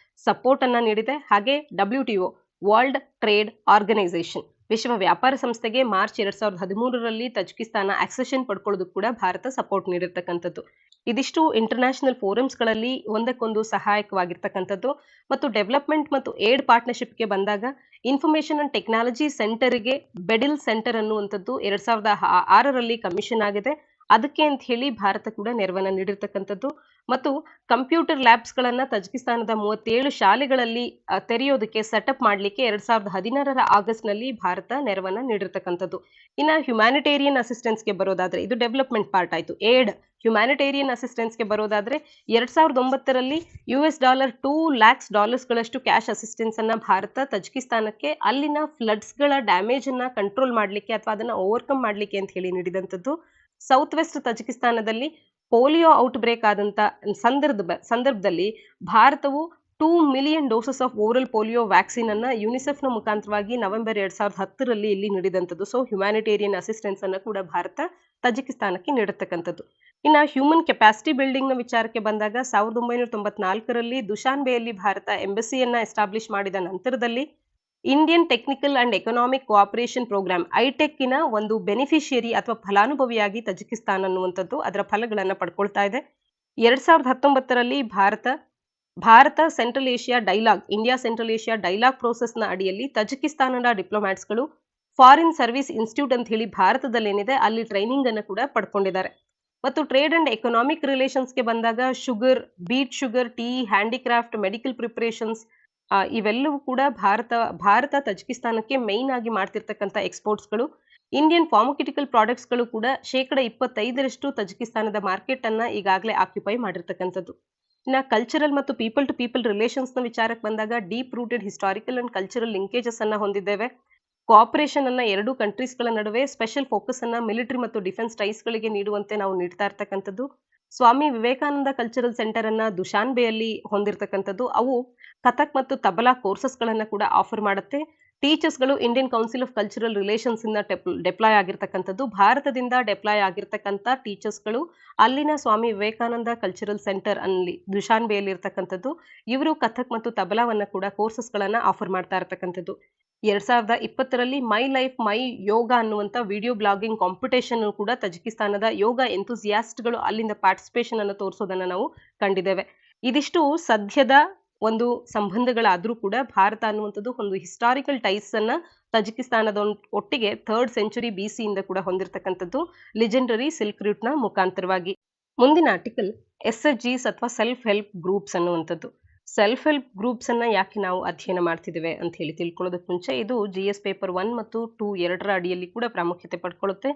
ಸಪೋರ್ಟ್ ಅನ್ನ ನೀಡಿದೆ. ಹಾಗೆ WTO, ವರ್ಲ್ಡ್ ಟ್ರೇಡ್ ಆರ್ಗನೈಸೇಷನ್, ವಿಶ್ವ ವ್ಯಾಪಾರ ಸಂಸ್ಥೆಗೆ ಮಾರ್ಚ್ 2013ರಲ್ಲಿ ತಜಿಕಿಸ್ತಾನ ಆಕ್ಸೆಷನ್ ಪಡ್ಕೊಳ್ಳೋದಕ್ಕೆ ಕೂಡ ಭಾರತ ಸಪೋರ್ಟ್ ನೀಡಿರ್ತಕ್ಕಂಥದ್ದು. ಇದಿಷ್ಟು ಇಂಟರ್ನ್ಯಾಷನಲ್ ಫೋರಮ್ಸ್ ಗಳಲ್ಲಿ ಒಂದಕ್ಕೊಂದು ಸಹಾಯಕವಾಗಿರ್ತಕ್ಕಂಥದ್ದು. ಮತ್ತು ಡೆವಲಪ್ಮೆಂಟ್ ಮತ್ತು ಏಡ್ ಪಾರ್ಟ್ನರ್ಶಿಪ್ಗೆ ಬಂದಾಗ, ಇನ್ಫಾರ್ಮೇಶನ್ ಅಂಡ್ ಟೆಕ್ನಾಲಜಿ ಸೆಂಟರ್ಗೆ ಬೆಡಿಲ್ ಸೆಂಟರ್ ಅನ್ನುವಂಥದ್ದು 2006ರಲ್ಲಿ ಕಮಿಷನ್ ಆಗಿದೆ. ಅದಕ್ಕೆ ಅಂತ ಹೇಳಿ ಭಾರತ ಕೂಡ ನೆರವನ್ನ ನೀಡಿರ್ತಕ್ಕಂಥದ್ದು. ಮತ್ತು ಕಂಪ್ಯೂಟರ್ ಲ್ಯಾಬ್ಸ್ ಗಳನ್ನ ತಜಿಕಿಸ್ತಾನದ 37 ಶಾಲೆಗಳಲ್ಲಿ ತೆರೆಯೋದಕ್ಕೆ ಸೆಟಪ್ ಮಾಡ್ಲಿಕ್ಕೆ 2016ರ ಆಗಸ್ಟ್ ನಲ್ಲಿ ಭಾರತ ನೆರವನ್ನ ನೀಡಿರ್ತಕ್ಕಂಥದ್ದು. ಇನ್ನ ಹ್ಯುಮ್ಯಾನಿಟೇರಿಯನ್ ಅಸಿಸ್ಟೆನ್ಸ್ಗೆ ಬರೋದಾದ್ರೆ, ಇದು ಡೆವಲಪ್ಮೆಂಟ್ ಪಾರ್ಟ್ ಆಯ್ತು. ಏಡ್ ಹ್ಯುಮ್ಯಾನಿಟೇರಿಯನ್ ಅಸಿಸ್ಟೆನ್ಸ್ಗೆ ಬರೋದಾದ್ರೆ 2009ರಲ್ಲಿ $2 lakhs ಗಳಷ್ಟು ಕ್ಯಾಶ್ ಅಸಿಸ್ಟೆನ್ಸ್ ಅನ್ನ ಭಾರತ ತಜಿಕಿಸ್ತಾನಕ್ಕೆ ಅಲ್ಲಿನ ಫ್ಲಡ್ಸ್ ಗಳ ಡ್ಯಾಮೇಜ್ ಅನ್ನ ಕಂಟ್ರೋಲ್ ಮಾಡ್ಲಿಕ್ಕೆ ಅಥವಾ ಅದನ್ನ ಓವರ್ಕಮ್ ಮಾಡ್ಲಿಕ್ಕೆ ಅಂತ ಹೇಳಿ ನೀಡಿದಂಥದ್ದು. ಸೌತ್ ವೆಸ್ಟ್ ತಜಿಕಿಸ್ತಾನದಲ್ಲಿ ಪೋಲಿಯೋ ಔಟ್ ಬ್ರೇಕ್ ಆದಂತ ಸಂದರ್ಭದಲ್ಲಿ ಭಾರತವು 2 million doses of oral polio vaccine ಅನ್ನ ಯುನಿಸೆಫ್ನ ಮುಖಾಂತರವಾಗಿ ನವೆಂಬರ್ 2010ರಲ್ಲಿ ಇಲ್ಲಿ ನೀಡಿದಂಥದ್ದು. ಸೊ ಹ್ಯುಮ್ಯಾನಿಟೇರಿಯನ್ ಅಸಿಸ್ಟೆನ್ಸ್ ಅನ್ನ ಕೂಡ ಭಾರತ ತಜಿಕಿಸ್ತಾನಕ್ಕೆ ನೀಡತಕ್ಕಂಥದ್ದು. ಇನ್ನು ಹ್ಯೂಮನ್ ಕೆಪಾಸಿಟಿ ಬಿಲ್ಡಿಂಗ್ ನ ವಿಚಾರಕ್ಕೆ ಬಂದಾಗ 1994ರಲ್ಲಿ ದುಶಾನ್ಬೆಯಲ್ಲಿ ಭಾರತ ಎಂಬಸಿಯನ್ನ ಎಸ್ಟಾಬ್ಲಿಷ್ ಮಾಡಿದ ನಂತರದಲ್ಲಿ Indian technical and economic cooperation programme ಐಟೆಕ್ಕಿನ ಒಂದು ಬೆನಿಫಿಷಿಯರಿ ಅಥವಾ ಫಲಾನುಭವಿಯಾಗಿ ತಜಿಕಿಸ್ತಾನ ಅನ್ನುವಂಥದ್ದು ಅದರ ಫಲಗಳನ್ನ ಪಡ್ಕೊಳ್ತಾ ಇದೆ. 2019ರಲ್ಲಿ Bharat central Asia dialogue India central Asia dialogue ಪ್ರೋಸೆಸ್ನ ಅಡಿಯಲ್ಲಿ ತಜಿಕಿಸ್ತಾನದ ಡಿಪ್ಲೊಮ್ಯಾಟ್ಸ್ಗಳು ಫಾರಿನ್ ಸರ್ವಿಸ್ ಇನ್ಸ್ಟಿಟ್ಯೂಟ್ ಅಂತ ಹೇಳಿ ಭಾರತದಲ್ಲಿ ಏನಿದೆ ಅಲ್ಲಿ ಟ್ರೈನಿಂಗ್ ಅನ್ನು ಕೂಡ ಪಡ್ಕೊಂಡಿದ್ದಾರೆ. ಮತ್ತು ಟ್ರೇಡ್ ಅಂಡ್ ಎಕನಾಮಿಕ್ ರಿಲೇಷನ್ಸ್ಗೆ ಬಂದಾಗ sugar, beet sugar, tea, handicraft, medical preparations ಇವೆಲ್ಲವೂ ಕೂಡ ಭಾರತ ತಜಿಕಿಸ್ತಾನಕ್ಕೆ ಮೇನ್ ಆಗಿ ಮಾಡ್ತಿರ್ತಕ್ಕಂಥ ಎಕ್ಸ್ಪೋರ್ಟ್ಸ್ಗಳು. ಇಂಡಿಯನ್ ಫಾರ್ಮಕ್ಯೂಟಿಕಲ್ ಪ್ರಾಡಕ್ಟ್ಸ್ಗಳು ಕೂಡ 25% ತಜಿಕಿಸ್ತಾನದ ಮಾರ್ಕೆಟ್ ಅನ್ನ ಈಗಾಗಲೇ ಆಕ್ಯುಪೈ ಮಾಡಿರ್ತಕ್ಕಂಥದ್ದು. ಇನ್ನು ಕಲ್ಚರಲ್ ಮತ್ತು ಪೀಪಲ್ ಟು ಪೀಪಲ್ ರಿಲೇಷನ್ಸ್ ನ ವಿಚಾರಕ್ಕೆ ಬಂದಾಗ deep rooted historical and cultural linkages ಅನ್ನ ಹೊಂದಿದ್ದೇವೆ. ಕೋಆಪರೇಷನ್ ಅನ್ನ ಎರಡು ಕಂಟ್ರೀಸ್ಗಳ ನಡುವೆ ಸ್ಪೆಷಲ್ ಫೋಕಸ್ ಅನ್ನ ಮಿಲಿಟರಿ ಮತ್ತು ಡಿಫೆನ್ಸ್ ಟೈಸ್ಗಳಿಗೆ ನೀಡುವಂತೆ ನಾವು ನೀಡ್ತಾ ಇರ್ತಕ್ಕಂಥದ್ದು. ಸ್ವಾಮಿ ವಿವೇಕಾನಂದ ಕಲ್ಚರಲ್ ಸೆಂಟರ್ ಅನ್ನ ದುಶಾನ್ಬೆಯಲ್ಲಿ ಹೊಂದಿರತಕ್ಕಂಥದ್ದು. ಅವು ಕಥಕ್ ಮತ್ತು ತಬಲಾ ಕೋರ್ಸಸ್ಗಳನ್ನ ಕೂಡ ಆಫರ್ ಮಾಡುತ್ತೆ. ಟೀಚರ್ಸ್ಗಳು Indian Council of Cultural Relations ಇಂದ ಡೆಪ್ಲಾಯ್ ಆಗಿರ್ತಕ್ಕಂಥದ್ದು. ಭಾರತದಿಂದ ಡೆಪ್ಲಾಯ್ ಆಗಿರ್ತಕ್ಕಂಥ ಟೀಚರ್ಸ್ಗಳು ಅಲ್ಲಿನ ಸ್ವಾಮಿ ವಿವೇಕಾನಂದ ಕಲ್ಚರಲ್ ಸೆಂಟರ್ ಅಲ್ಲಿ ದುಶಾನ್ಬೆಯಲ್ಲಿ ಇರ್ತಕ್ಕಂಥದ್ದು. ಇವರು ಕಥಕ್ ಮತ್ತು ತಬಲಾವನ್ನ ಕೂಡ ಕೋರ್ಸಸ್ಗಳನ್ನ ಆಫರ್ ಮಾಡ್ತಾ ಇರ್ತಕ್ಕಂಥದ್ದು. 2020ರಲ್ಲಿ ಮೈ ಲೈಫ್ ಮೈ ಯೋಗ ಅನ್ನುವಂಥ ವಿಡಿಯೋ ಬ್ಲಾಗಿಂಗ್ ಕಾಂಪಿಟೇಷನ್ ಕೂಡ ತಜಿಕಿಸ್ತಾನದ ಯೋಗ ಎಂಥೂಸಿಯಾಸ್ಟ್ಗಳು ಅಲ್ಲಿಂದ ಪಾರ್ಟಿಸಿಪೇಷನ್ ಅನ್ನು ತೋರಿಸೋದನ್ನ ನಾವು ಕಂಡಿದ್ದೇವೆ. ಇದಿಷ್ಟು ಸದ್ಯದ ಒಂದು ಸಂಬಂಧಗಳಾದ್ರೂ ಕೂಡ ಭಾರತ ಅನ್ನುವಂಥದ್ದು ಒಂದು ಹಿಸ್ಟಾರಿಕಲ್ ಟೈಸ್ ಅನ್ನ ತಜಿಕಿಸ್ತಾನದ ಒಟ್ಟಿಗೆ 3rd ಸೆಂಚುರಿ BC ಇಂದ ಕೂಡ ಹೊಂದಿರತಕ್ಕಂಥದ್ದು ಲಿಜೆಂಡರಿ ಸಿಲ್ಕ್ ರೂಟ್ ನ ಮುಖಾಂತರವಾಗಿ. ಮುಂದಿನ ಆರ್ಟಿಕಲ್ SHGs ಅಥವಾ ಸೆಲ್ಫ್ ಹೆಲ್ಪ್ ಗ್ರೂಪ್ಸ್ ಅನ್ನುವಂಥದ್ದು. ಸೆಲ್ಫ್ ಹೆಲ್ಪ್ ಗ್ರೂಪ್ಸ್ ಅನ್ನ ಯಾಕೆ ನಾವು ಅಧ್ಯಯನ ಮಾಡ್ತಿದ್ದೇವೆ ಅಂತ ಹೇಳಿ ತಿಳ್ಕೊಳ್ಳೋದಕ್ಕೆ ಮುಂಚೆ ಇದು GS ಪೇಪರ್ 1 ಮತ್ತು 2 ಎರಡರ ಅಡಿಯಲ್ಲಿ ಕೂಡ ಪ್ರಾಮುಖ್ಯತೆ ಪಡ್ಕೊಳ್ಳುತ್ತೆ.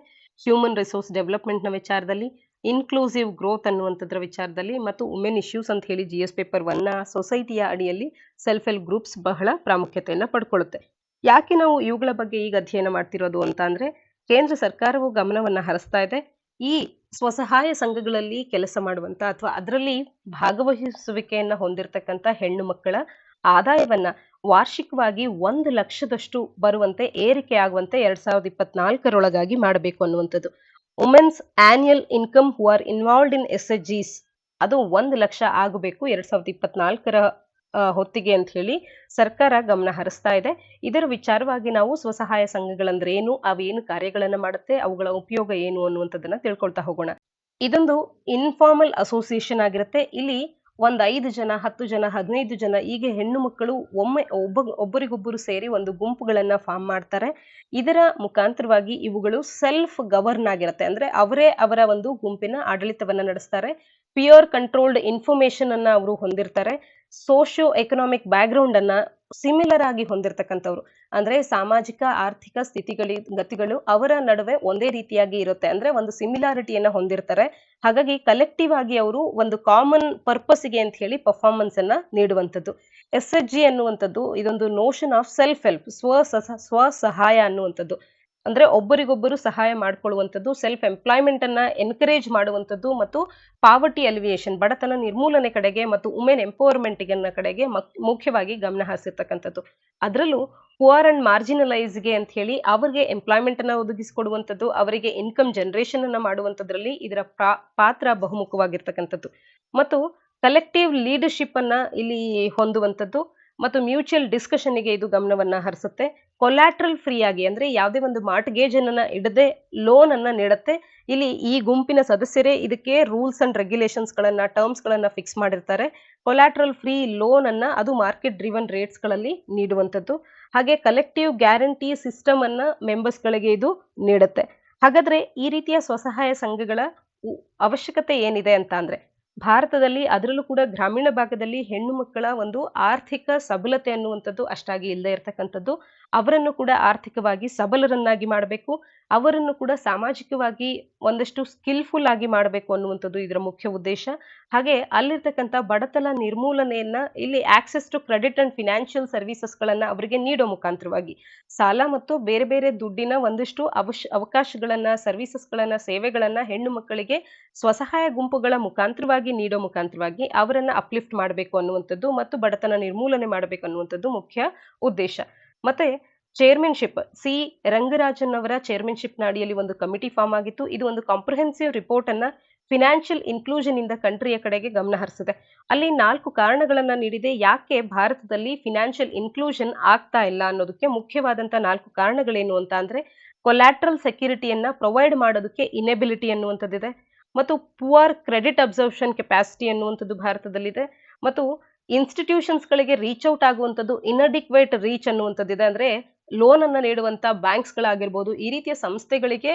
ಹ್ಯೂಮನ್ ರಿಸೋರ್ಸ್ ಡೆವಲಪ್ಮೆಂಟ್ ನ ವಿಚಾರದಲ್ಲಿ, ಇನ್ಕ್ಲೂಸಿವ್ ಗ್ರೋತ್ ಅನ್ನುವಂಥದ್ರ ವಿಚಾರದಲ್ಲಿ ಮತ್ತು ವುಮೆನ್ ಇಶ್ಯೂಸ್ ಅಂತ ಹೇಳಿ GS ಪೇಪರ್ 1 ನ ಸೊಸೈಟಿಯ ಅಡಿಯಲ್ಲಿ ಸೆಲ್ಫ್ ಹೆಲ್ಪ್ ಗ್ರೂಪ್ಸ್ ಬಹಳ ಪ್ರಾಮುಖ್ಯತೆಯನ್ನು ಪಡ್ಕೊಳ್ಳುತ್ತೆ. ಯಾಕೆ ನಾವು ಇವುಗಳ ಬಗ್ಗೆ ಈಗ ಅಧ್ಯಯನ ಮಾಡ್ತಿರೋದು ಅಂತ ಅಂದ್ರೆ ಕೇಂದ್ರ ಸರ್ಕಾರವು ಗಮನವನ್ನ ಹರಿಸ್ತಾ ಇದೆ. ಈ ಸ್ವಸಹಾಯ ಸಂಘಗಳಲ್ಲಿ ಕೆಲಸ ಮಾಡುವಂತ ಅಥವಾ ಅದರಲ್ಲಿ ಭಾಗವಹಿಸುವಿಕೆಯನ್ನ ಹೊಂದಿರತಕ್ಕಂತ ಹೆಣ್ಣು ಮಕ್ಕಳ ಆದಾಯವನ್ನ ವಾರ್ಷಿಕವಾಗಿ 1 ಲಕ್ಷದಷ್ಟು ಬರುವಂತೆ ಏರಿಕೆ ಆಗುವಂತೆ 2024ರೊಳಗಾಗಿ ಮಾಡಬೇಕು ಅನ್ನುವಂಥದ್ದು. Women's annual income who are involved in SHGs ಅದು 1 ಲಕ್ಷ ಆಗಬೇಕು 2024ರ ಹೊತ್ತಿಗೆ ಅಂತ ಹೇಳಿ ಸರ್ಕಾರ ಗಮನ ಹರಿಸ್ತಾ ಇದೆ. ಇದರ ವಿಚಾರವಾಗಿ ನಾವು ಸ್ವಸಹಾಯ ಸಂಘಗಳಂದ್ರೆ ಏನು, ಅವೇನು ಕಾರ್ಯಗಳನ್ನ ಮಾಡುತ್ತೆ, ಅವುಗಳ ಉಪಯೋಗ ಏನು ಅನ್ನುವಂಥದ್ದನ್ನ ತಿಳ್ಕೊಳ್ತಾ ಹೋಗೋಣ. ಇದೊಂದು ಇನ್ಫಾರ್ಮಲ್ ಅಸೋಸಿಯೇಷನ್ ಆಗಿರುತ್ತೆ. ಇಲ್ಲಿ 5 ಜನ, 10 ಜನ, 15 ಜನ ಹೀಗೆ ಹೆಣ್ಣು ಮಕ್ಕಳು ಒಬ್ಬರಿಗೊಬ್ಬರು ಸೇರಿ ಒಂದು ಗುಂಪುಗಳನ್ನ ಫಾರ್ಮ್ ಮಾಡ್ತಾರೆ. ಇದರ ಮುಖಾಂತರವಾಗಿ ಇವುಗಳು ಸೆಲ್ಫ್ ಗವರ್ನ್ ಆಗಿರುತ್ತೆ. ಅಂದ್ರೆ ಅವರೇ ಅವರ ಒಂದು ಗುಂಪಿನ ಆಡಳಿತವನ್ನ ನಡೆಸ್ತಾರೆ. ಪ್ಯೂರ್ ಕಂಟ್ರೋಲ್ಡ್ ಇನ್ಫಾರ್ಮೇಶನ್ ಅನ್ನ ಅವರು ಹೊಂದಿರ್ತಾರೆ. ಸೋಶಿಯೋ ಎಕನಾಮಿಕ್ ಬ್ಯಾಕ್ಗ್ರೌಂಡ್ ಅನ್ನ ಸಿಮಿಲರ್ ಆಗಿ ಹೊಂದಿರತಕ್ಕಂಥವ್ರು, ಅಂದ್ರೆ ಸಾಮಾಜಿಕ ಆರ್ಥಿಕ ಗತಿಗಳು ಅವರ ನಡುವೆ ಒಂದೇ ರೀತಿಯಾಗಿ ಇರುತ್ತೆ. ಅಂದ್ರೆ ಒಂದು ಸಿಮಿಲಾರಿಟಿಯನ್ನ ಹೊಂದಿರ್ತಾರೆ. ಹಾಗಾಗಿ ಕಲೆಕ್ಟಿವ್ ಆಗಿ ಅವರು ಒಂದು ಕಾಮನ್ ಪರ್ಪಸ್ಗೆ ಅಂತ ಹೇಳಿ ಪರ್ಫಾರ್ಮೆನ್ಸ್ ಅನ್ನ ನೀಡುವಂಥದ್ದು. SHG ಅನ್ನುವಂಥದ್ದು ಇದೊಂದು ನೋಷನ್ ಆಫ್ ಸೆಲ್ಫ್ ಹೆಲ್ಪ್, ಸ್ವಸಹಾಯ ಅನ್ನುವಂಥದ್ದು. ಅಂದ್ರೆ ಒಬ್ಬರಿಗೊಬ್ಬರು ಸಹಾಯ ಮಾಡ್ಕೊಳ್ಳುವಂಥದ್ದು, ಸೆಲ್ಫ್ ಎಂಪ್ಲಾಯ್ಮೆಂಟ್ ಅನ್ನ ಎನ್ಕರೇಜ್ ಮಾಡುವಂಥದ್ದು ಮತ್ತು ಪಾವರ್ಟಿ ಅಲಿವಿಯೇಷನ್ ಬಡತನ ನಿರ್ಮೂಲನೆ ಕಡೆಗೆ ಮತ್ತು ವುಮೆನ್ ಎಂಪವರ್ಮೆಂಟ್ ಕಡೆಗೆ ಮುಖ್ಯವಾಗಿ ಗಮನ ಹರಿಸಿರ್ತಕ್ಕಂಥದ್ದು. ಅದರಲ್ಲೂ ಪುವರ್ ಅಂಡ್ ಮಾರ್ಜಿನಲೈಸ್ಗೆ ಅಂತ ಹೇಳಿ ಅವರಿಗೆ ಎಂಪ್ಲಾಯ್ಮೆಂಟ್ ಅನ್ನ ಒದಗಿಸಿಕೊಡುವಂಥದ್ದು, ಅವರಿಗೆ ಇನ್ಕಮ್ ಜನರೇಷನ್ ಅನ್ನ ಮಾಡುವಂಥದ್ರಲ್ಲಿ ಇದರ ಪಾತ್ರ ಬಹುಮುಖವಾಗಿರ್ತಕ್ಕಂಥದ್ದು. ಮತ್ತು ಕಲೆಕ್ಟಿವ್ ಲೀಡರ್ಶಿಪ್ ಅನ್ನ ಇಲ್ಲಿ ಹೊಂದುವಂಥದ್ದು ಮತ್ತು ಮ್ಯೂಚುವಲ್ ಡಿಸ್ಕಷನ್ಗೆ ಇದು ಗಮನವನ್ನ ಹರಿಸುತ್ತೆ. ಕೊಲ್ಯಾಟ್ರಲ್ ಫ್ರೀ ಆಗಿ ಅಂದ್ರೆ ಯಾವುದೇ ಒಂದು ಮಾರ್ಟ್ಗೇಜ್ ಅನ್ನ ಇಡದೆ ಲೋನ್ ಅನ್ನ ನೀಡುತ್ತೆ. ಇಲ್ಲಿ ಈ ಗುಂಪಿನ ಸದಸ್ಯರೇ ಇದಕ್ಕೆ ರೂಲ್ಸ್ ಅಂಡ್ ರೆಗ್ಯುಲೇಷನ್ಸ್ ಗಳನ್ನ ಟರ್ಮ್ಸ್ ಗಳನ್ನ ಫಿಕ್ಸ್ ಮಾಡಿರ್ತಾರೆ. ಕೊಲ್ಯಾಟ್ರಲ್ ಫ್ರೀ ಲೋನ್ ಅನ್ನ ಅದು ಮಾರ್ಕೆಟ್ ಡ್ರಿವನ್ ರೇಟ್ಸ್ ಗಳಲ್ಲಿ ನೀಡುವಂಥದ್ದು. ಹಾಗೆ ಕಲೆಕ್ಟಿವ್ ಗ್ಯಾರಂಟಿ ಸಿಸ್ಟಮ್ ಅನ್ನ ಮೆಂಬರ್ಸ್ ಗಳಿಗೆ ಇದು ನೀಡುತ್ತೆ. ಹಾಗಾದ್ರೆ ಈ ರೀತಿಯ ಸ್ವಸಹಾಯ ಸಂಘಗಳ ಅವಶ್ಯಕತೆ ಏನಿದೆ ಅಂತ ಅಂದ್ರೆ ಭಾರತದಲ್ಲಿ ಅದರಲ್ಲೂ ಕೂಡ ಗ್ರಾಮೀಣ ಭಾಗದಲ್ಲಿ ಹೆಣ್ಣು ಮಕ್ಕಳ ಒಂದು ಆರ್ಥಿಕ ಸಬಲತೆ ಅನ್ನುವಂಥದ್ದು ಅಷ್ಟಾಗಿ ಇಲ್ಲದೆ ಇರತಕ್ಕಂಥದ್ದು. ಅವರನ್ನು ಕೂಡ ಆರ್ಥಿಕವಾಗಿ ಸಬಲರನ್ನಾಗಿ ಮಾಡಬೇಕು. ಅವರನ್ನು ಕೂಡ ಸಾಮಾಜಿಕವಾಗಿ ಒಂದಷ್ಟು ಸ್ಕಿಲ್ಫುಲ್ ಆಗಿ ಮಾಡಬೇಕು ಅನ್ನುವಂಥದ್ದು ಇದರ ಮುಖ್ಯ ಉದ್ದೇಶ. ಹಾಗೆ ಅಲ್ಲಿರ್ತಕ್ಕಂಥ ಬಡತನ ನಿರ್ಮೂಲನೆಯನ್ನ ಇಲ್ಲಿ access to credit and financial ಸರ್ವಿಸಸ್ಗಳನ್ನ ಅವರಿಗೆ ನೀಡೋ ಮುಖಾಂತರವಾಗಿ ಸಾಲ ಮತ್ತು ಬೇರೆ ಬೇರೆ ದುಡ್ಡಿನ ಒಂದಷ್ಟು ಅವಕಾಶಗಳನ್ನ, ಸರ್ವಿಸಸ್ಗಳನ್ನ, ಸೇವೆಗಳನ್ನ ಹೆಣ್ಣು ಮಕ್ಕಳಿಗೆ ಸ್ವಸಹಾಯ ಗುಂಪುಗಳ ಮುಖಾಂತರವಾಗಿ ನೀಡೋ ಮುಖಾಂತರವಾಗಿ ಅವರನ್ನ ಅಪ್ಲಿಫ್ಟ್ ಮಾಡಬೇಕು ಅನ್ನುವಂಥದ್ದು ಮತ್ತು ಬಡತನ ನಿರ್ಮೂಲನೆ ಮಾಡಬೇಕು ಅನ್ನುವಂಥದ್ದು ಮುಖ್ಯ ಉದ್ದೇಶ. ಮತ್ತೆ ಚೇರ್ಮನ್ಶಿಪ್ ಸಿ ರಂಗರಾಜನ್ ಅವರ ಚೇರ್ಮನ್ಶಿಪ್ ನ ಅಡಿಯಲ್ಲಿ ಒಂದು ಕಮಿಟಿ ಫಾರ್ಮ್ ಆಗಿತ್ತು. ಇದು ಒಂದು ಕಾಂಪ್ರಿಹೆನ್ಸಿವ್ ರಿಪೋರ್ಟ್ ಅನ್ನ ಫಿನಾನ್ಷಿಯಲ್ ಇನ್ಕ್ಲೂಷನ್ ಇಂದ ಕಂಟ್ರಿಯ ಕಡೆಗೆ ಗಮನ ಹರಿಸಿದೆ. ಅಲ್ಲಿ 4 ಕಾರಣಗಳನ್ನ ನೀಡಿದೆ ಯಾಕೆ ಭಾರತದಲ್ಲಿ ಫಿನಾನ್ಷಿಯಲ್ ಇನ್ಕ್ಲೂಷನ್ ಆಗ್ತಾ ಇಲ್ಲ ಅನ್ನೋದಕ್ಕೆ. ಮುಖ್ಯವಾದಂತ 4 ಕಾರಣಗಳೇನು ಅಂತ ಅಂದ್ರೆ, ಕೊಲ್ಯಾಟ್ರಲ್ ಸೆಕ್ಯೂರಿಟಿಯನ್ನ ಪ್ರೊವೈಡ್ ಮಾಡೋದಕ್ಕೆ ಇನೆಬಿಲಿಟಿ ಅನ್ನುವಂಥದ್ದಿದೆ, ಮತ್ತು ಪುವರ್ ಕ್ರೆಡಿಟ್ ಅಬ್ಸರ್ಪ್ಷನ್ ಕೆಪಾಸಿಟಿ ಅನ್ನುವಂಥದ್ದು ಭಾರತದಲ್ಲಿದೆ, ಮತ್ತು ಇನ್ಸ್ಟಿಟ್ಯೂಷನ್ಸ್ ಗಳಿಗೆ ರೀಚ್ ಔಟ್ ಆಗುವಂಥದ್ದು ಇನ್ಅಡಿಕ್ವೇಟ್ ರೀಚ್ ಅನ್ನುವಂಥದ್ದಿದೆ. ಅಂದ್ರೆ ಲೋನ್ ಅನ್ನ ನೀಡುವಂತ ಬ್ಯಾಂಕ್ಸ್ ಗಳಾಗಿರ್ಬೋದು, ಈ ರೀತಿಯ ಸಂಸ್ಥೆಗಳಿಗೆ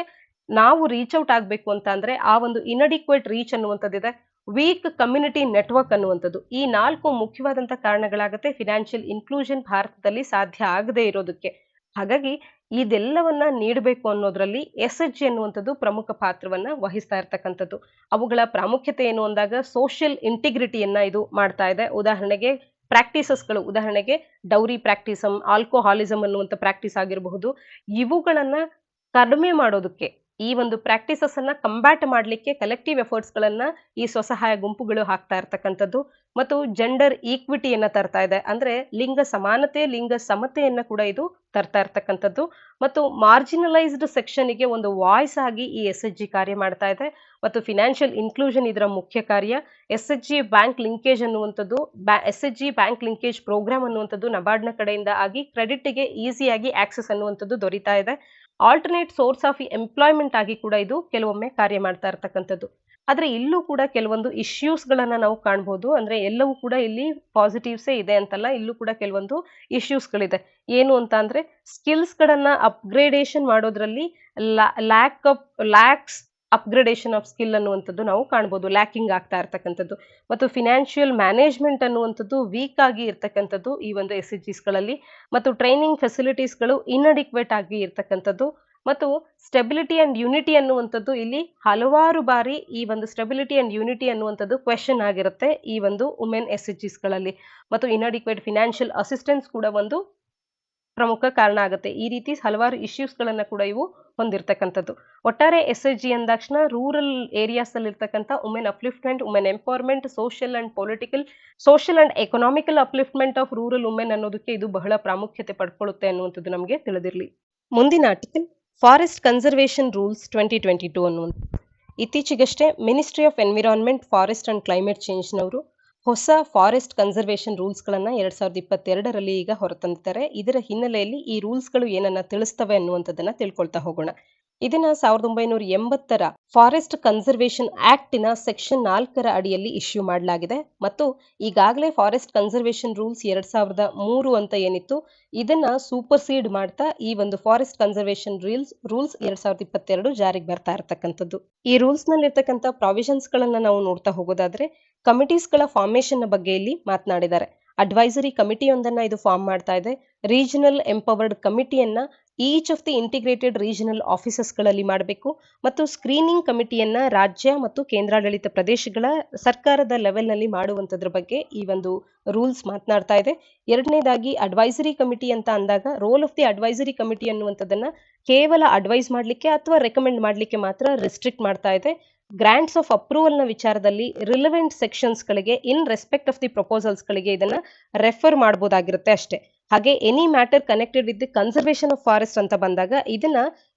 ನಾವು ರೀಚ್ ಔಟ್ ಆಗ್ಬೇಕು ಅಂತ ಅಂದ್ರೆ ಆ ಒಂದು ಇನ್ಅಡಿಕ್ವೇಟ್ ರೀಚ್ ಅನ್ನುವಂಥದ್ದಿದೆ. ವೀಕ್ ಕಮ್ಯುನಿಟಿ ನೆಟ್ವರ್ಕ್ ಅನ್ನುವಂಥದ್ದು ಈ 4 ಮುಖ್ಯವಾದಂತ ಕಾರಣಗಳಾಗುತ್ತೆ ಫಿನಾನ್ಷಿಯಲ್ ಇನ್ಕ್ಲೂಷನ್ ಭಾರತದಲ್ಲಿ ಸಾಧ್ಯ ಆಗದೆ ಇರೋದಕ್ಕೆ. ಹಾಗಾಗಿ ಇದೆಲ್ಲವನ್ನ ನೀಡಬೇಕು ಅನ್ನೋದ್ರಲ್ಲಿ SHG ಅನ್ನುವಂಥದ್ದು ಪ್ರಮುಖ ಪಾತ್ರವನ್ನ ವಹಿಸ್ತಾ ಇರ್ತಕ್ಕಂಥದ್ದು. ಅವುಗಳ ಪ್ರಾಮುಖ್ಯತೆ ಏನು ಅಂದಾಗ ಸೋಷಿಯಲ್ ಇಂಟಿಗ್ರಿಟಿಯನ್ನ ಇದು ಮಾಡ್ತಾ ಇದೆ. ಉದಾಹರಣೆಗೆ ಪ್ರಾಕ್ಟೀಸಸ್ಗಳು, ಉದಾಹರಣೆಗೆ ಡೌರಿ ಪ್ರಾಕ್ಟೀಸಮ್, ಆಲ್ಕೋಹಾಲಿಸಮ್ ಅನ್ನುವಂಥ ಪ್ರಾಕ್ಟೀಸ್ ಆಗಿರಬಹುದು, ಇವುಗಳನ್ನ ಕಡಿಮೆ ಮಾಡೋದಕ್ಕೆ, ಈ ಒಂದು ಪ್ರಾಕ್ಟೀಸಸ್ ಅನ್ನ ಕಂಬ್ಯಾಟ್ ಮಾಡಲಿಕ್ಕೆ ಕಲೆಕ್ಟಿವ್ ಎಫರ್ಟ್ಸ್ ಗಳನ್ನ ಈ ಸ್ವಸಹಾಯ ಗುಂಪುಗಳು ಹಾಕ್ತಾ ಇರ್ತಕ್ಕಂಥದ್ದು. ಮತ್ತು ಜೆಂಡರ್ ಈಕ್ವಿಟಿಯನ್ನ ತರ್ತಾ ಇದೆ, ಅಂದ್ರೆ ಲಿಂಗ ಸಮಾನತೆ, ಲಿಂಗ ಸಮತೆಯನ್ನ ಕೂಡ ಇದು ತರ್ತಾ ಇರ್ತಕ್ಕಂಥದ್ದು. ಮತ್ತು ಮಾರ್ಜಿನಲೈಸ್ಡ್ ಸೆಕ್ಷನ್ಗೆ ಒಂದು ವಾಯ್ಸ್ ಆಗಿ ಈ SHG ಕಾರ್ಯ ಮಾಡ್ತಾ ಇದೆ. ಮತ್ತು ಫಿನಾನ್ಷಿಯಲ್ ಇನ್ಕ್ಲೂಷನ್ ಇದರ ಮುಖ್ಯ ಕಾರ್ಯ. SHG ಬ್ಯಾಂಕ್ ಲಿಂಕೇಜ್ ಅನ್ನುವಂಥದ್ದು, SHG ಬ್ಯಾಂಕ್ ಲಿಂಕೇಜ್ ಪ್ರೋಗ್ರಾಮ್ ಅನ್ನುವಂಥದ್ದು ನಬಾರ್ಡ್ನ ಕಡೆಯಿಂದ ಆಗಿ ಕ್ರೆಡಿಟ್ಗೆ ಈಸಿಯಾಗಿ ಆಕ್ಸೆಸ್ ಅನ್ನುವಂಥದ್ದು ದೊರೀತಾ ಇದೆ. ಆಲ್ಟರ್ನೇಟ್ ಸೋರ್ಸ್ ಆಫ್ ಎಂಪ್ಲಾಯ್ಮೆಂಟ್ ಆಗಿ ಕೂಡ ಇದು ಕೆಲವೊಮ್ಮೆ ಕಾರ್ಯ ಮಾಡ್ತಾ ಇರ್ತಕ್ಕಂಥದ್ದು. ಆದ್ರೆ ಇಲ್ಲೂ ಕೂಡ ಕೆಲವೊಂದು ಇಶ್ಯೂಸ್ ಗಳನ್ನ ನಾವು ಕಾಣಬಹುದು. ಅಂದ್ರೆ ಎಲ್ಲವೂ ಕೂಡ ಇಲ್ಲಿ ಪಾಸಿಟಿವ್ಸೇ ಇದೆ ಅಂತಲ್ಲ, ಇಲ್ಲೂ ಕೂಡ ಕೆಲವೊಂದು ಇಶ್ಯೂಸ್ ಗಳಿದೆ. ಏನು ಅಂತ ಅಂದ್ರೆ ಸ್ಕಿಲ್ಸ್ ಗಳನ್ನ ಅಪ್ಗ್ರೇಡೇಷನ್ ಮಾಡೋದ್ರಲ್ಲಿ ಲ್ಯಾಕ್ಸ್ ಅಪ್ಗ್ರೇಡೇಷನ್ ಆಫ್ ಸ್ಕಿಲ್ ಅನ್ನುವಂಥದ್ದು ನಾವು ಕಾಣ್ಬೋದು, ಲ್ಯಾಕಿಂಗ್ ಆಗ್ತಾ ಇರ್ತಕ್ಕಂಥದ್ದು. ಮತ್ತು ಫಿನಾನ್ಷಿಯಲ್ ಮ್ಯಾನೇಜ್ಮೆಂಟ್ ಅನ್ನುವಂಥದ್ದು ವೀಕ್ ಆಗಿ ಇರ್ತಕ್ಕಂಥದ್ದು ಈ ಒಂದು SHGs ಗಳಲ್ಲಿ. ಮತ್ತು ಟ್ರೈನಿಂಗ್ ಫೆಸಿಲಿಟೀಸ್ಗಳು ಇನ್ಅಡಿಕ್ವೇಟ್ ಆಗಿ ಇರ್ತಕ್ಕಂಥದ್ದು. ಮತ್ತು ಸ್ಟೆಬಿಲಿಟಿ ಅಂಡ್ ಯೂನಿಟಿ ಅನ್ನುವಂಥದ್ದು ಇಲ್ಲಿ ಹಲವಾರು ಬಾರಿ ಈ ಒಂದು ಸ್ಟೆಬಿಲಿಟಿ ಅಂಡ್ ಯೂನಿಟಿ ಅನ್ನುವಂಥದ್ದು ಕ್ವೆಶನ್ ಆಗಿರುತ್ತೆ ಈ ಒಂದು ವುಮೆನ್ SHGs ಗಳಲ್ಲಿ. ಮತ್ತು ಇನ್ಅಡಿಕ್ವೇಟ್ ಫಿನಾನ್ಷಿಯಲ್ ಅಸಿಸ್ಟೆನ್ಸ್ ಕೂಡ ಒಂದು ಪ್ರಮುಖ ಕಾರಣ ಆಗುತ್ತೆ. ಈ ರೀತಿ ಹಲವಾರು ಇಶ್ಯೂಸ್ ಗಳನ್ನ ಕೂಡ ಇವು ಹೊಂದಿರತಕ್ಕಂಥದ್ದು. ಒಟ್ಟಾರೆ SHG ಅಂದಾಕ್ಷಣ ರೂರಲ್ ಏರಿಯಾಸ್ ಅಲ್ಲಿ ಇರ್ತಕ್ಕಂಥ women upliftment, women empowerment, social and economical upliftment of rural women ಅನ್ನೋದಕ್ಕೆ ಇದು ಬಹಳ ಪ್ರಾಮುಖ್ಯತೆ ಪಡ್ಕೊಳ್ಳುತ್ತೆ ಅನ್ನುವಂಥದ್ದು ನಮಗೆ ತಿಳಿದಿರಲಿ. ಮುಂದಿನ ಆರ್ಟಿಕಲ್ ಫಾರೆಸ್ಟ್ ಕನ್ಸರ್ವೇಷನ್ ರೂಲ್ಸ್ 2022 ಅನ್ನುವಂಥ. ಇತ್ತೀಚೆಗಷ್ಟೇ ministry of environment, forest and climate change ನವರು ಹೊಸ ಫಾರೆಸ್ಟ್ ಕನ್ಸರ್ವೇಷನ್ ರೂಲ್ಸ್ ಗಳನ್ನ 2022ರಲ್ಲಿ ಈಗ ಹೊರತಂದಿದ್ದಾರೆ. ಇದರ ಹಿನ್ನೆಲೆಯಲ್ಲಿ ಈ ರೂಲ್ಸ್ ಗಳು ಏನನ್ನ ತಿಳಿಸ್ತವೆ ಅನ್ನುವಂಥದ್ದನ್ನ ತಿಳ್ಕೊಳ್ತಾ ಹೋಗೋಣ. ಇದನ್ನ 1980ರ ಫಾರೆಸ್ಟ್ ಕನ್ಸರ್ವೇಷನ್ ಆಕ್ಟಿನ ಸೆಕ್ಷನ್ 4ರ ಅಡಿಯಲ್ಲಿ ಇಶ್ಯೂ ಮಾಡಲಾಗಿದೆ. ಮತ್ತು ಈಗಾಗಲೇ ಫಾರೆಸ್ಟ್ ಕನ್ಸರ್ವೇಷನ್ ರೂಲ್ಸ್ 2003 ಅಂತ ಏನಿತ್ತು, ಇದನ್ನ ಸೂಪರ್ಸೀಡ್ ಮಾಡ್ತಾ ಈ ಒಂದು ಫಾರೆಸ್ಟ್ ಕನ್ಸರ್ವೇಷನ್ ರೂಲ್ಸ್ 2022 ಜಾರಿಗೆ ಬರ್ತಾ ಇರತಕ್ಕಂಥದ್ದು. ಈ ರೂಲ್ಸ್ ನಲ್ಲಿ ಇರ್ತಕ್ಕಂಥ ಪ್ರಾವಿಷನ್ಸ್ ಗಳನ್ನ ನಾವು ನೋಡ್ತಾ ಹೋಗೋದಾದ್ರೆ, ಕಮಿಟೀಸ್ ಗಳ ಫಾರ್ಮೇಶನ್ ಬಗ್ಗೆ ಇಲ್ಲಿ ಮಾತನಾಡಿದ್ದಾರೆ. ಅಡ್ವೈಸರಿ ಕಮಿಟಿಯೊಂದನ್ನ ಇದು ಫಾರ್ಮ್ ಮಾಡ್ತಾ ಇದೆ. ರೀಜನಲ್ ಎಂಪವರ್ಡ್ ಕಮಿಟಿಯನ್ನ each of the integrated regional ಆಫೀಸಸ್ಗಳಲ್ಲಿ ಮಾಡಬೇಕು. ಮತ್ತು ಸ್ಕ್ರೀನಿಂಗ್ ಕಮಿಟಿಯನ್ನ ರಾಜ್ಯ ಮತ್ತು ಕೇಂದ್ರಾಡಳಿತ ಪ್ರದೇಶಗಳ ಸರ್ಕಾರದ ಲೆವೆಲ್ನಲ್ಲಿ ಮಾಡುವಂಥದ್ರ ಬಗ್ಗೆ ಈ ಒಂದು ರೂಲ್ಸ್ ಮಾತನಾಡ್ತಾ ಇದೆ. ಎರಡನೇದಾಗಿ ಅಡ್ವೈಸರಿ ಕಮಿಟಿ ಅಂತ ಅಂದಾಗ role of the advisory committee ಅನ್ನುವಂಥದ್ದನ್ನ ಕೇವಲ ಅಡ್ವೈಸ್ ಮಾಡಲಿಕ್ಕೆ ಅಥವಾ ರೆಕಮೆಂಡ್ ಮಾಡಲಿಕ್ಕೆ ಮಾತ್ರ ರೆಸ್ಟ್ರಿಕ್ಟ್ ಮಾಡ್ತಾ ಇದೆ. ಗ್ರಾಂಟ್ಸ್ ಆಫ್ ಅಪ್ರೂವಲ್ ನ ವಿಚಾರದಲ್ಲಿ ರಿಲೆವೆಂಟ್ ಸೆಕ್ಷನ್ಸ್ ಗಳಿಗೆ in respect of the proposals ಗಳಿಗೆ ಇದನ್ನ ರೆಫರ್ ಮಾಡಬಹುದಾಗಿರುತ್ತೆ ಅಷ್ಟೇ. ಹಾಗೆ any matter connected with the conservation of forest ಅಂತ ಬಂದಾಗ ಇದನ್ನ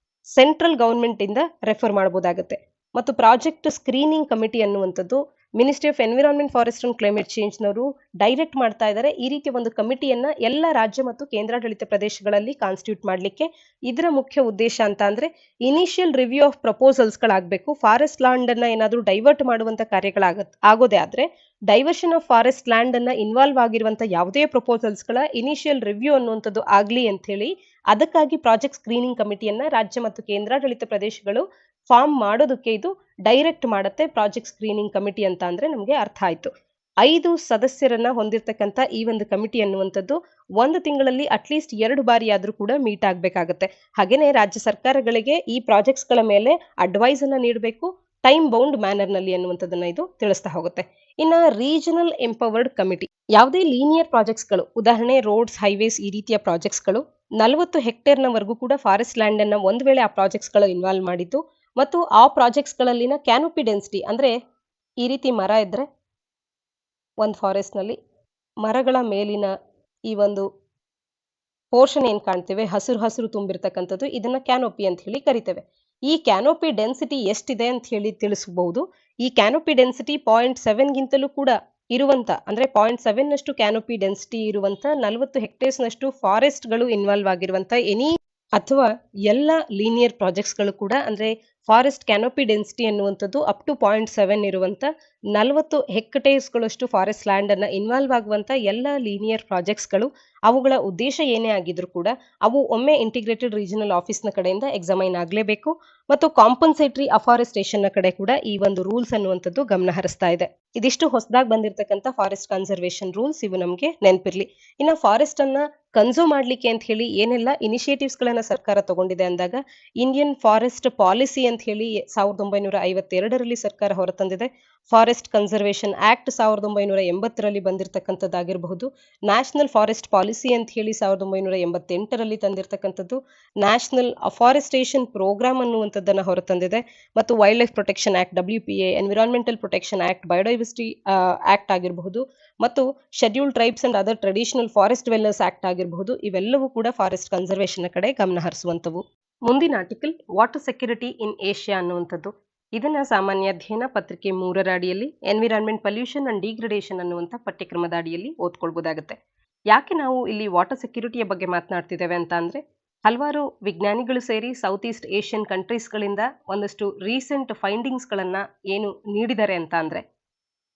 ಸೆಂಟ್ರಲ್ ಗವರ್ಮೆಂಟ್ ಇಂದ ರೆಫರ್ ಮಾಡಬಹುದಾಗುತ್ತೆ. ಮತ್ತು ಪ್ರಾಜೆಕ್ಟ್ ಸ್ಕ್ರೀನಿಂಗ್ ಕಮಿಟಿ ಅನ್ನುವಂಥದ್ದು ministry of environment, forest and climate change ನವರು ಡೈರೆಕ್ಟ್ ಮಾಡ್ತಾ ಇದ್ದಾರೆ. ಈ ರೀತಿಯ ಒಂದು ಕಮಿಟಿಯನ್ನ ಎಲ್ಲ ರಾಜ್ಯ ಮತ್ತು ಕೇಂದ್ರಾಡಳಿತ ಪ್ರದೇಶಗಳಲ್ಲಿ ಕಾನ್ಸ್ಟಿಟ್ಯೂಟ್ ಮಾಡಲಿಕ್ಕೆ. ಇದರ ಮುಖ್ಯ ಉದ್ದೇಶ ಅಂತ ಅಂದ್ರೆ ಇನಿಷಿಯಲ್ ರಿವ್ಯೂ ಆಫ್ ಪ್ರಪೋಸಲ್ಸ್ ಗಳಾಗಬೇಕು. ಫಾರೆಸ್ಟ್ ಲ್ಯಾಂಡ್ ಅನ್ನ ಏನಾದ್ರೂ ಡೈವರ್ಟ್ ಮಾಡುವಂತ ಆಗೋದೇ ಆದ್ರೆ ಡೈವರ್ಷನ್ ಆಫ್ ಫಾರೆಸ್ಟ್ ಲ್ಯಾಂಡ್ ಅನ್ನ ಇನ್ವಾಲ್ವ್ ಆಗಿರುವಂತ ಯಾವುದೇ ಪ್ರಪೋಸಲ್ಸ್ ಗಳ ಇನಿಷಿಯಲ್ ರಿವ್ಯೂ ಅನ್ನುವಂಥದ್ದು ಆಗ್ಲಿ ಅಂತ ಹೇಳಿ ಅದಕ್ಕಾಗಿ ಪ್ರಾಜೆಕ್ಟ್ ಸ್ಕ್ರೀನಿಂಗ್ ಕಮಿಟಿಯನ್ನ ರಾಜ್ಯ ಮತ್ತು ಕೇಂದ್ರಾಡಳಿತ ಪ್ರದೇಶಗಳು ಫಾರ್ಮ್ ಮಾಡೋದಕ್ಕೆ ಇದು ಡೈರೆಕ್ಟ್ ಮಾಡುತ್ತೆ. ಪ್ರಾಜೆಕ್ಟ್ ಸ್ಕ್ರೀನಿಂಗ್ ಕಮಿಟಿ ಅಂತ ಅಂದ್ರೆ ನಮಗೆ ಅರ್ಥ ಆಯ್ತು. 5 ಸದಸ್ಯರನ್ನ ಹೊಂದಿರತಕ್ಕಂತ ಈ ಒಂದು ಕಮಿಟಿ ಅನ್ನುವಂಥದ್ದು ಒಂದು ತಿಂಗಳಲ್ಲಿ ಅಟ್ಲೀಸ್ಟ್ 2 ಬಾರಿ ಆದ್ರೂ ಕೂಡ ಮೀಟ್ ಆಗ್ಬೇಕಾಗತ್ತೆ. ಹಾಗೇನೆ ರಾಜ್ಯ ಸರ್ಕಾರಗಳಿಗೆ ಈ ಪ್ರಾಜೆಕ್ಟ್ಸ್ ಗಳ ಮೇಲೆ ಅಡ್ವೈಸ್ ಅನ್ನ ನೀಡಬೇಕು ಟೈಮ್ ಬೌಂಡ್ ಮ್ಯಾನರ್ ನಲ್ಲಿ ಅನ್ನುವಂಥದ್ದನ್ನ ಇದು ತಿಳಿಸ್ತಾ ಹೋಗುತ್ತೆ. ಇನ್ನ ರೀಜನಲ್ ಎಂಪವರ್ಡ್ ಕಮಿಟಿ ಯಾವುದೇ ಲೀನಿಯರ್ ಪ್ರಾಜೆಕ್ಟ್ಸ್ ಗಳು, ಉದಾಹರಣೆ ರೋಡ್ಸ್, ಹೈವೇಸ್ ಈ ರೀತಿಯ ಪ್ರಾಜೆಕ್ಟ್ಸ್ ಗಳು 40 ಹೆಕ್ಟೇರ್ನವರೆಗೂ ಕೂಡ ಫಾರೆಸ್ಟ್ ಲ್ಯಾಂಡ್ ಅನ್ನ ಒಂದ್ ವೇಳೆ ಆ ಪ್ರಾಜೆಕ್ಟ್ಸ್ ಗಳು ಇನ್ವಾಲ್ವ್ ಮಾಡಿದ್ದು ಮತ್ತು ಆ ಪ್ರಾಜೆಕ್ಟ್ಸ್ ಗಳಲ್ಲಿನ ಕ್ಯಾನೋಪಿ ಡೆನ್ಸಿಟಿ ಅಂದ್ರೆ ಈ ರೀತಿ ಮರ ಇದ್ರೆ ಒಂದು ಫಾರೆಸ್ಟ್ ನಲ್ಲಿ ಮರಗಳ ಮೇಲಿನ ಈ ಒಂದು ಪೋರ್ಷನ್ ಏನ್ ಕಾಣ್ತೇವೆ ಹಸಿರು ಹಸಿರು ತುಂಬಿರ್ತಕ್ಕಂಥದ್ದು ಇದನ್ನ ಕ್ಯಾನೋಪಿ ಅಂತ ಹೇಳಿ ಕರಿತೇವೆ. ಈ ಕ್ಯಾನೋಪಿ ಡೆನ್ಸಿಟಿ ಎಷ್ಟಿದೆ ಅಂತ ಹೇಳಿ ತಿಳಿಸಬಹುದು. ಈ ಕ್ಯಾನೋಪಿ ಡೆನ್ಸಿಟಿ 0.7 ಗಿಂತಲೂ ಕೂಡ ಇರುವಂತ ಅಂದ್ರೆ 0.7 ನಷ್ಟು ಕ್ಯಾನೋಪಿ ಡೆನ್ಸಿಟಿ ಇರುವಂತ 40 ಹೆಕ್ಟೇರ್ಸ್ ನಷ್ಟು ಫಾರೆಸ್ಟ್ ಗಳು ಇನ್ವಾಲ್ವ್ ಆಗಿರುವಂತ ಎನಿ ಅಥವಾ ಎಲ್ಲ ಲೀನಿಯರ್ ಪ್ರಾಜೆಕ್ಟ್ಸ್ ಗಳು ಕೂಡ ಅಂದ್ರೆ ಫಾರೆಸ್ಟ್ ಕ್ಯಾನೋಪಿ ಡೆನ್ಸಿಟಿ ಅನ್ನುವಂಥದ್ದು ಅಪ್ ಟು 0.7 ಇರುವಂತ 40 ಹೆಕ್ಟೇರ್ಸ್ ಗಳಷ್ಟು ಫಾರೆಸ್ಟ್ ಲ್ಯಾಂಡ್ ಅನ್ನ ಇನ್ವಾಲ್ವ್ ಆಗುವಂತ ಎಲ್ಲ ಲೀನಿಯರ್ ಪ್ರಾಜೆಕ್ಟ್ಸ್ ಗಳು ಅವುಗಳ ಉದ್ದೇಶ ಏನೇ ಆಗಿದ್ರು ಕೂಡ ಅವು ಒಮ್ಮೆ ಇಂಟಿಗ್ರೇಟೆಡ್ ರೀಜನಲ್ ಆಫೀಸ್ ನ ಕಡೆಯಿಂದ ಎಕ್ಸಾಮೈನ್ ಆಗಲೇಬೇಕು ಮತ್ತು ಕಾಂಪನ್ಸೇಟರಿ ಅಫಾರೆಸ್ಟೇಷನ್ ನ ಕಡೆ ಕೂಡ ಈ ಒಂದು ರೂಲ್ಸ್ ಅನ್ನುವಂಥದ್ದು ಗಮನ ಹರಿಸ್ತಾ ಇದೆ. ಇದಿಷ್ಟು ಹೊಸದಾಗಿ ಬಂದಿರತಕ್ಕಂತ ಫಾರೆಸ್ಟ್ ಕನ್ಸರ್ವೇಷನ್ ರೂಲ್ಸ್, ಇವು ನಮಗೆ ನೆನಪಿರ್ಲಿ. ಇನ್ನು ಫಾರೆಸ್ಟ್ ಅನ್ನ ಕನ್ಸರ್ವ್ ಮಾಡ್ಲಿಕ್ಕೆ ಅಂತ ಹೇಳಿ ಏನೆಲ್ಲ ಇನಿಷಿಯೇಟಿವ್ಸ್ ಗಳನ್ನ ಸರ್ಕಾರ ತಗೊಂಡಿದೆ ಅಂದಾಗ ಇಂಡಿಯನ್ ಫಾರೆಸ್ಟ್ ಪಾಲಿಸಿ ಅಂತ ಹೇಳಿ 1952ರಲ್ಲಿ ಸರ್ಕಾರ ಹೊರತಂದಿದೆ. ಫಾರೆಸ್ಟ್ ಕನ್ಸರ್ವೇಷನ್ ಆಕ್ಟ್ 1980ರಲ್ಲಿ ಬಂದಿರತಕ್ಕಂಥದ್ದಾಗಿರಬಹುದು. ನ್ಯಾಷನಲ್ ಫಾರೆಸ್ಟ್ ಪಾಲಿಸಿ ಅಂತ ಹೇಳಿ 1988ರಲ್ಲಿ ತಂದಿರತಕ್ಕಂಥದ್ದು. ನ್ಯಾಷನಲ್ ಅಫಾರೆಸ್ಟೇಷನ್ ಪ್ರೋಗ್ರಾಮ್ ಅನ್ನುವಂಥದ್ದನ್ನ ಹೊರತಂದಿದೆ ಮತ್ತು wildlife protection act WPA, environmental protection act, biodiversity act ಆಗಿರಬಹುದು ಮತ್ತು scheduled tribes and other traditional forest dwellers act ಆಗಿರಬಹುದು. ಇವೆಲ್ಲವೂ ಕೂಡ ಫಾರೆಸ್ಟ್ ಕನ್ಸರ್ವೇಷನ್ ಕಡೆ ಗಮನ ಹರಿಸುವಂತವು. ಮುಂದಿನ article water security in Asia ಅನ್ನುವಂಥದ್ದು. ಇದನ್ನ ಸಾಮಾನ್ಯ ಅಧ್ಯಯನ ಪತ್ರಿಕೆ 3ರ ಅಡಿಯಲ್ಲಿ ಎನ್ವಿರಾನ್ಮೆಂಟ್ ಪೊಲ್ಯೂಷನ್ ಅಂಡ್ ಡಿಗ್ರೇಡೇಷನ್ ಅನ್ನುವಂಥ ಪಠ್ಯಕ್ರಮದ ಅಡಿಯಲ್ಲಿ ಓದ್ಕೊಳ್ಬಹುದಾಗುತ್ತೆ. ಯಾಕೆ ನಾವು ಇಲ್ಲಿ ವಾಟರ್ ಸೆಕ್ಯೂರಿಟಿಯ ಬಗ್ಗೆ ಮಾತನಾಡ್ತಿದ್ದೇವೆ ಅಂತ ಅಂದ್ರೆ ಹಲವಾರು ವಿಜ್ಞಾನಿಗಳು ಸೇರಿ ಸೌತ್ ಈಸ್ಟ್ ಏಷ್ಯನ್ ಕಂಟ್ರೀಸ್ಗಳಿಂದ ಒಂದಷ್ಟು ರೀಸೆಂಟ್ ಫೈಂಡಿಂಗ್ಸ್ ಗಳನ್ನ ಏನು ನೀಡಿದ್ದಾರೆ ಅಂತ ಅಂದ್ರೆ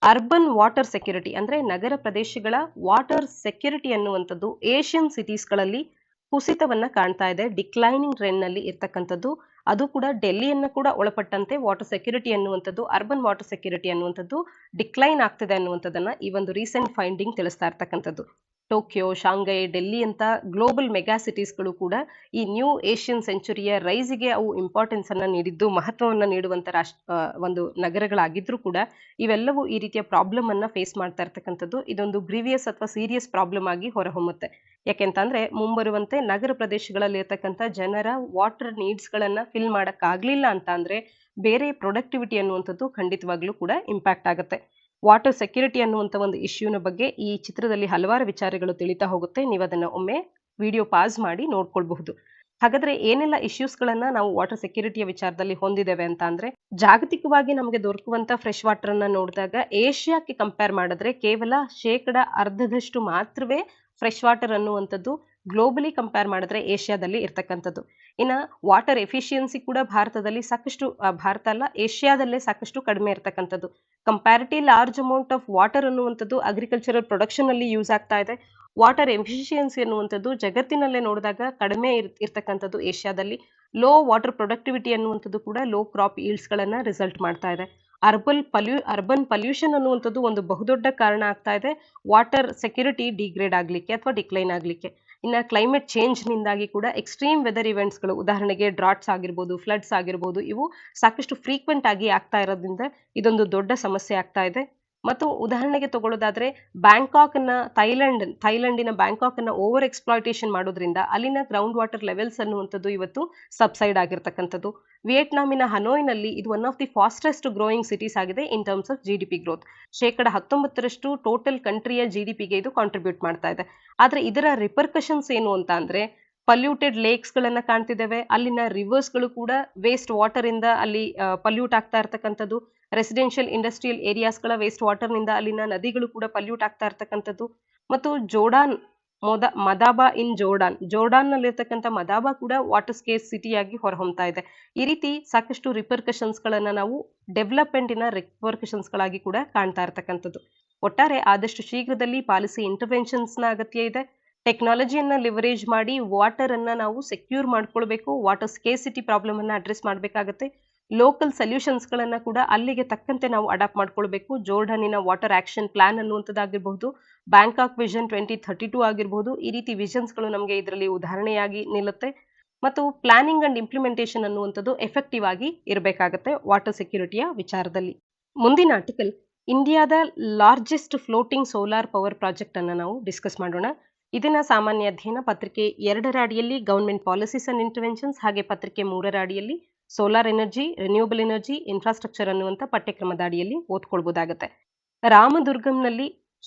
ಅರ್ಬನ್ ವಾಟರ್ ಸೆಕ್ಯೂರಿಟಿ ಅಂದ್ರೆ ನಗರ ಪ್ರದೇಶಗಳ ವಾಟರ್ ಸೆಕ್ಯೂರಿಟಿ ಅನ್ನುವಂಥದ್ದು ಏಷ್ಯನ್ ಸಿಟೀಸ್ಗಳಲ್ಲಿ ಕುಸಿತವನ್ನ ಕಾಣ್ತಾ ಇದೆ. ಡಿಕ್ಲೈನಿಂಗ್ ಟ್ರೆಂಡ್ ನಲ್ಲಿ ಇರ್ತಕ್ಕಂಥದ್ದು, ಅದು ಕೂಡ ಡೆಲ್ಲಿಯನ್ನ ಕೂಡ ಒಳಪಟ್ಟಂತೆ ವಾಟರ್ ಸೆಕ್ಯೂರಿಟಿ ಅನ್ನುವಂಥದ್ದು, ಅರ್ಬನ್ ವಾಟರ್ ಸೆಕ್ಯೂರಿಟಿ ಅನ್ನುವಂಥದ್ದು ಡಿಕ್ಲೈನ್ ಆಗ್ತಿದೆ ಅನ್ನುವಂಥದ್ದನ್ನ ಈ ಒಂದು ರೀಸೆಂಟ್ ಫೈಂಡಿಂಗ್ ತಿಳಿಸ್ತಾ ಇರ್ತಕ್ಕಂಥದ್ದು. ಟೋಕಿಯೋ, ಶಾಂಘೈ, ಡೆಲ್ಲಿ ಅಂತ ಗ್ಲೋಬಲ್ ಮೆಗಾ ಸಿಟೀಸ್ಗಳು ಕೂಡ ಈ ನ್ಯೂ ಏಷ್ಯನ್ ಸೆಂಚುರಿಯ ರೈಸಿಗೆ ಅವು ಇಂಪಾರ್ಟೆನ್ಸ್ ಅನ್ನ ನೀಡಿದ್ದು, ಮಹತ್ವವನ್ನ ನೀಡುವಂತ ಒಂದು ನಗರಗಳಾಗಿದ್ರು ಕೂಡ ಇವೆಲ್ಲವೂ ಈ ರೀತಿಯ ಪ್ರಾಬ್ಲಮ್ ಅನ್ನ ಫೇಸ್ ಮಾಡ್ತಾ ಇರ್ತಕ್ಕಂಥದ್ದು. ಇದೊಂದು ಗ್ರೀವಿಯಸ್ ಅಥವಾ ಸೀರಿಯಸ್ ಪ್ರಾಬ್ಲಮ್ ಆಗಿ ಹೊರಹೊಮ್ಮುತ್ತೆ. ಯಾಕೆಂತಂದ್ರೆ ಮುಂಬರುವಂತೆ ನಗರ ಪ್ರದೇಶಗಳಲ್ಲಿ ಇರ್ತಕ್ಕಂಥ ಜನರ ವಾಟರ್ ನೀಡ್ಸ್ ಗಳನ್ನ ಫಿಲ್ ಮಾಡಕ್ಕಾಗ್ಲಿಲ್ಲ ಅಂತ ಅಂದ್ರೆ ಬೇರೆ ಪ್ರೊಡಕ್ಟಿವಿಟಿ ಅನ್ನುವಂಥದ್ದು ಖಂಡಿತವಾಗ್ಲೂ ಕೂಡ ಇಂಪ್ಯಾಕ್ಟ್ ಆಗುತ್ತೆ. ವಾಟರ್ ಸೆಕ್ಯೂರಿಟಿ ಅನ್ನುವಂಥ ಒಂದು ಇಶ್ಯೂನ ಬಗ್ಗೆ ಈ ಚಿತ್ರದಲ್ಲಿ ಹಲವಾರು ವಿಚಾರಗಳು ತಿಳಿತಾ ಹೋಗುತ್ತೆ. ನೀವು ಅದನ್ನ ಒಮ್ಮೆ ವಿಡಿಯೋ ಪಾಸ್ ಮಾಡಿ ನೋಡ್ಕೊಳ್ಬಹುದು. ಹಾಗಾದ್ರೆ ಏನೆಲ್ಲ ಇಶ್ಯೂಸ್ ಗಳನ್ನ ನಾವು ವಾಟರ್ ಸೆಕ್ಯೂರಿಟಿಯ ವಿಚಾರದಲ್ಲಿ ಹೊಂದಿದ್ದೇವೆ ಅಂತ ಅಂದ್ರೆ ಜಾಗತಿಕವಾಗಿ ನಮಗೆ ದೊರಕುವಂತ ಫ್ರೆಶ್ ವಾಟರ್ ಅನ್ನ ನೋಡಿದಾಗ ಏಷ್ಯಾಕ್ಕೆ ಕಂಪೇರ್ ಮಾಡಿದ್ರೆ ಕೇವಲ 10% ಮಾತ್ರವೇ ಫ್ರೆಶ್ ವಾಟರ್ ಅನ್ನುವಂಥದ್ದು ಗ್ಲೋಬಲಿ ಕಂಪೇರ್ ಮಾಡಿದ್ರೆ ಏಷ್ಯಾದಲ್ಲಿ ಇರ್ತಕ್ಕಂಥದ್ದು. ಇನ್ನ ವಾಟರ್ ಎಫಿಷಿಯನ್ಸಿ ಕೂಡ ಭಾರತದಲ್ಲಿ ಸಾಕಷ್ಟು, ಭಾರತ ಅಲ್ಲ ಏಷ್ಯಾದಲ್ಲೇ ಸಾಕಷ್ಟು ಕಡಿಮೆ ಇರ್ತಕ್ಕಂಥದ್ದು. Comparative large amount of water ಅನ್ನುವಂಥದ್ದು ಅಗ್ರಿಕಲ್ಚರಲ್ ಪ್ರೊಡಕ್ಷನ್ ಅಲ್ಲಿ ಯೂಸ್ ಆಗ್ತಾ ಇದೆ. ವಾಟರ್ ಎಫಿಷಿಯನ್ಸಿ ಅನ್ನುವಂಥದ್ದು ಜಗತ್ತಿನಲ್ಲೇ ನೋಡಿದಾಗ ಕಡಿಮೆ ಇರ್ತಕ್ಕಂಥದ್ದು ಏಷ್ಯಾದಲ್ಲಿ. ಲೋ ವಾಟರ್ ಪ್ರೊಡಕ್ಟಿವಿಟಿ ಅನ್ನುವಂಥದ್ದು ಕೂಡ ಲೋ ಕ್ರಾಪ್ ಈಲ್ಡ್ಸ್ ಗಳನ್ನ ರಿಸಲ್ಟ್ ಮಾಡ್ತಾ ಇದೆ. ಅರ್ಬನ್ ಪಲ್ಯೂಷನ್ ಅನ್ನುವಂಥದ್ದು ಒಂದು ಬಹುದೊಡ್ಡ ಕಾರಣ ಆಗ್ತಾ ಇದೆ ವಾಟರ್ ಸೆಕ್ಯೂರಿಟಿ ಡಿಗ್ರೇಡ್ ಆಗ್ಲಿಕ್ಕೆ ಅಥವಾ ಡಿಕ್ಲೈನ್ ಆಗ್ಲಿಕ್ಕೆ. ಇನ್ನ ಕ್ಲೈಮೇಟ್ ಚೇಂಜ್ ನಿಂದಾಗಿ ಕೂಡ ಎಕ್ಸ್ಟ್ರೀಮ್ ವೆದರ್ ಇವೆಂಟ್ಸ್ ಗಳು, ಉದಾಹರಣೆಗೆ ಡ್ರಾಟ್ಸ್ ಆಗಿರ್ಬೋದು, ಫ್ಲಡ್ಸ್ ಆಗಿರ್ಬೋದು, ಇವು ಸಾಕಷ್ಟು ಫ್ರೀಕ್ವೆಂಟ್ ಆಗಿ ಆಗ್ತಾ ಇರೋದ್ರಿಂದ ಇದೊಂದು ದೊಡ್ಡ ಸಮಸ್ಯೆ ಆಗ್ತಾ ಇದೆ. ಮತ್ತು ಉದಾಹರಣೆಗೆ ತಗೊಳ್ಳೋದಾದ್ರೆ ಥೈಲ್ಯಾಂಡಿನ ಬ್ಯಾಂಕಾಕ್ ಅನ್ನ ಓವರ್ ಎಕ್ಸ್ಪ್ಲಾಯ್ಟೇಷನ್ ಮಾಡೋದ್ರಿಂದ ಅಲ್ಲಿನ ಗ್ರೌಂಡ್ ವಾಟರ್ ಲೆವೆಲ್ಸ್ ಅನ್ನುವಂಥದ್ದು ಇವತ್ತು ಸಬ್ಸೈಡ್ ಆಗಿರ್ತಕ್ಕಂಥದ್ದು. ವಿಯೆಟ್ನಾಮಿನ ಹನೋಯ್ನಲ್ಲಿ ಇದು one of the fastest growing cities ಆಗಿದೆ in terms of GDP growth. 19% total ಕಂಟ್ರಿಯ GDPಗೆ ಇದು ಕಾಂಟ್ರಿಬ್ಯೂಟ್ ಮಾಡ್ತಾ ಇದೆ. ಆದ್ರೆ ಇದರ ರಿಪರ್ಕಷನ್ಸ್ ಏನು ಅಂತ ಅಂದ್ರೆ ಪಲ್ಯೂಟೆಡ್ ಲೇಕ್ಸ್ ಗಳನ್ನ ಕಾಣ್ತಿದ್ದೇವೆ. ಅಲ್ಲಿನ ರಿವರ್ಸ್ ಗಳು ಕೂಡ ವೇಸ್ಟ್ ವಾಟರ್ ಇಂದ ಅಲ್ಲಿ ಪಲ್ಯೂಟ್ ಆಗ್ತಾ ಇರ್ತಕ್ಕಂಥದ್ದು. ರೆಸಿಡೆನ್ಷಿಯಲ್ ಇಂಡಸ್ಟ್ರಿಯಲ್ ಏರಿಯಾಸ್ ಗಳ ವೇಸ್ಟ್ ವಾಟರ್ ನಿಂದ ಅಲ್ಲಿನ ನದಿಗಳು ಕೂಡ ಪಲ್ಯೂಟ್ ಆಗ್ತಾ ಇರ್ತಕ್ಕಂಥದ್ದು. ಮತ್ತು ಜೋರ್ಡಾನ್ ನಲ್ಲಿರ್ತಕ್ಕಂಥ ಮದಾಬಾ ಕೂಡ ವಾಟರ್ ಸ್ಕೇರ್ಸ್ ಸಿಟಿಯಾಗಿ ಹೊರಹೊಮ್ತಾ ಇದೆ. ಈ ರೀತಿ ಸಾಕಷ್ಟು ರಿಪರ್ಕಷನ್ಸ್ ಗಳನ್ನ ನಾವು ಡೆವಲಪ್ಮೆಂಟಿನ ರಿಪರ್ಕಷನ್ಸ್ ಗಳಾಗಿ ಕೂಡ ಕಾಣ್ತಾ ಇರ್ತಕ್ಕಂಥದ್ದು. ಒಟ್ಟಾರೆ ಆದಷ್ಟು ಶೀಘ್ರದಲ್ಲಿ ಪಾಲಿಸಿ ಇಂಟರ್ವೆನ್ಷನ್ಸ್ ನ ಅಗತ್ಯ ಇದೆ. ಟೆಕ್ನಾಲಜಿಯನ್ನ ಲಿವರೇಜ್ ಮಾಡಿ ವಾಟರ್ ಅನ್ನ ನಾವು ಸೆಕ್ಯೂರ್ ಮಾಡ್ಕೊಳ್ಬೇಕು. ವಾಟರ್ ಸ್ಕೇಸಿಟಿ ಪ್ರಾಬ್ಲಮ್ ಅನ್ನ ಅಡ್ರೆಸ್ ಮಾಡಬೇಕಾಗತ್ತೆ. ಲೋಕಲ್ ಸೊಲ್ಯೂಷನ್ಸ್ಗಳನ್ನು ಕೂಡ ಅಲ್ಲಿಗೆ ತಕ್ಕಂತೆ ನಾವು ಅಡಾಪ್ಟ್ ಮಾಡ್ಕೊಳ್ಬೇಕು. ಜೋರ್ಡಾನಿನ ವಾಟರ್ ಆಕ್ಷನ್ ಪ್ಲಾನ್ ಅನ್ನುವಂಥದ್ದಾಗಿರ್ಬಹುದು, ಬ್ಯಾಂಕಾಕ್ ವಿಷನ್ 2032 ಆಗಿರ್ಬಹುದು. ಈ ರೀತಿ ವಿಷನ್ಸ್ಗಳು ನಮಗೆ ಇದರಲ್ಲಿ ಉದಾಹರಣೆಯಾಗಿ ನಿಲ್ಲುತ್ತೆ. ಮತ್ತು ಪ್ಲಾನಿಂಗ್ ಅಂಡ್ ಇಂಪ್ಲಿಮೆಂಟೇಷನ್ ಅನ್ನುವಂಥದ್ದು ಎಫೆಕ್ಟಿವ್ ಆಗಿ ಇರಬೇಕಾಗತ್ತೆ ವಾಟರ್ ಸೆಕ್ಯೂರಿಟಿಯ ವಿಚಾರದಲ್ಲಿ. ಮುಂದಿನ ಆರ್ಟಿಕಲ್ ಇಂಡಿಯಾದ largest floating solar power project ಅನ್ನು ನಾವು ಡಿಸ್ಕಸ್ ಮಾಡೋಣ. ಇದನ್ನ ಸಾಮಾನ್ಯ ಅಧ್ಯಯನ ಪತ್ರಿಕೆ 2ರ ಅಡಿಯಲ್ಲಿ ಗವರ್ಮೆಂಟ್ ಪಾಲಿಸೀಸ್ ಅಂಡ್ ಇಂಟರ್ವೆನ್ಷನ್ಸ್, ಹಾಗೆ ಪತ್ರಿಕೆ 3ರ ಅಡಿಯಲ್ಲಿ solar energy, renewable energy, infrastructure ಅನ್ನುವಂಥ ಪಠ್ಯಕ್ರಮದ ಅಡಿಯಲ್ಲಿ ಓದ್ಕೊಳ್ಬಹುದಾಗತ್ತೆ. ರಾಮದುರ್ಗಂನಲ್ಲಿ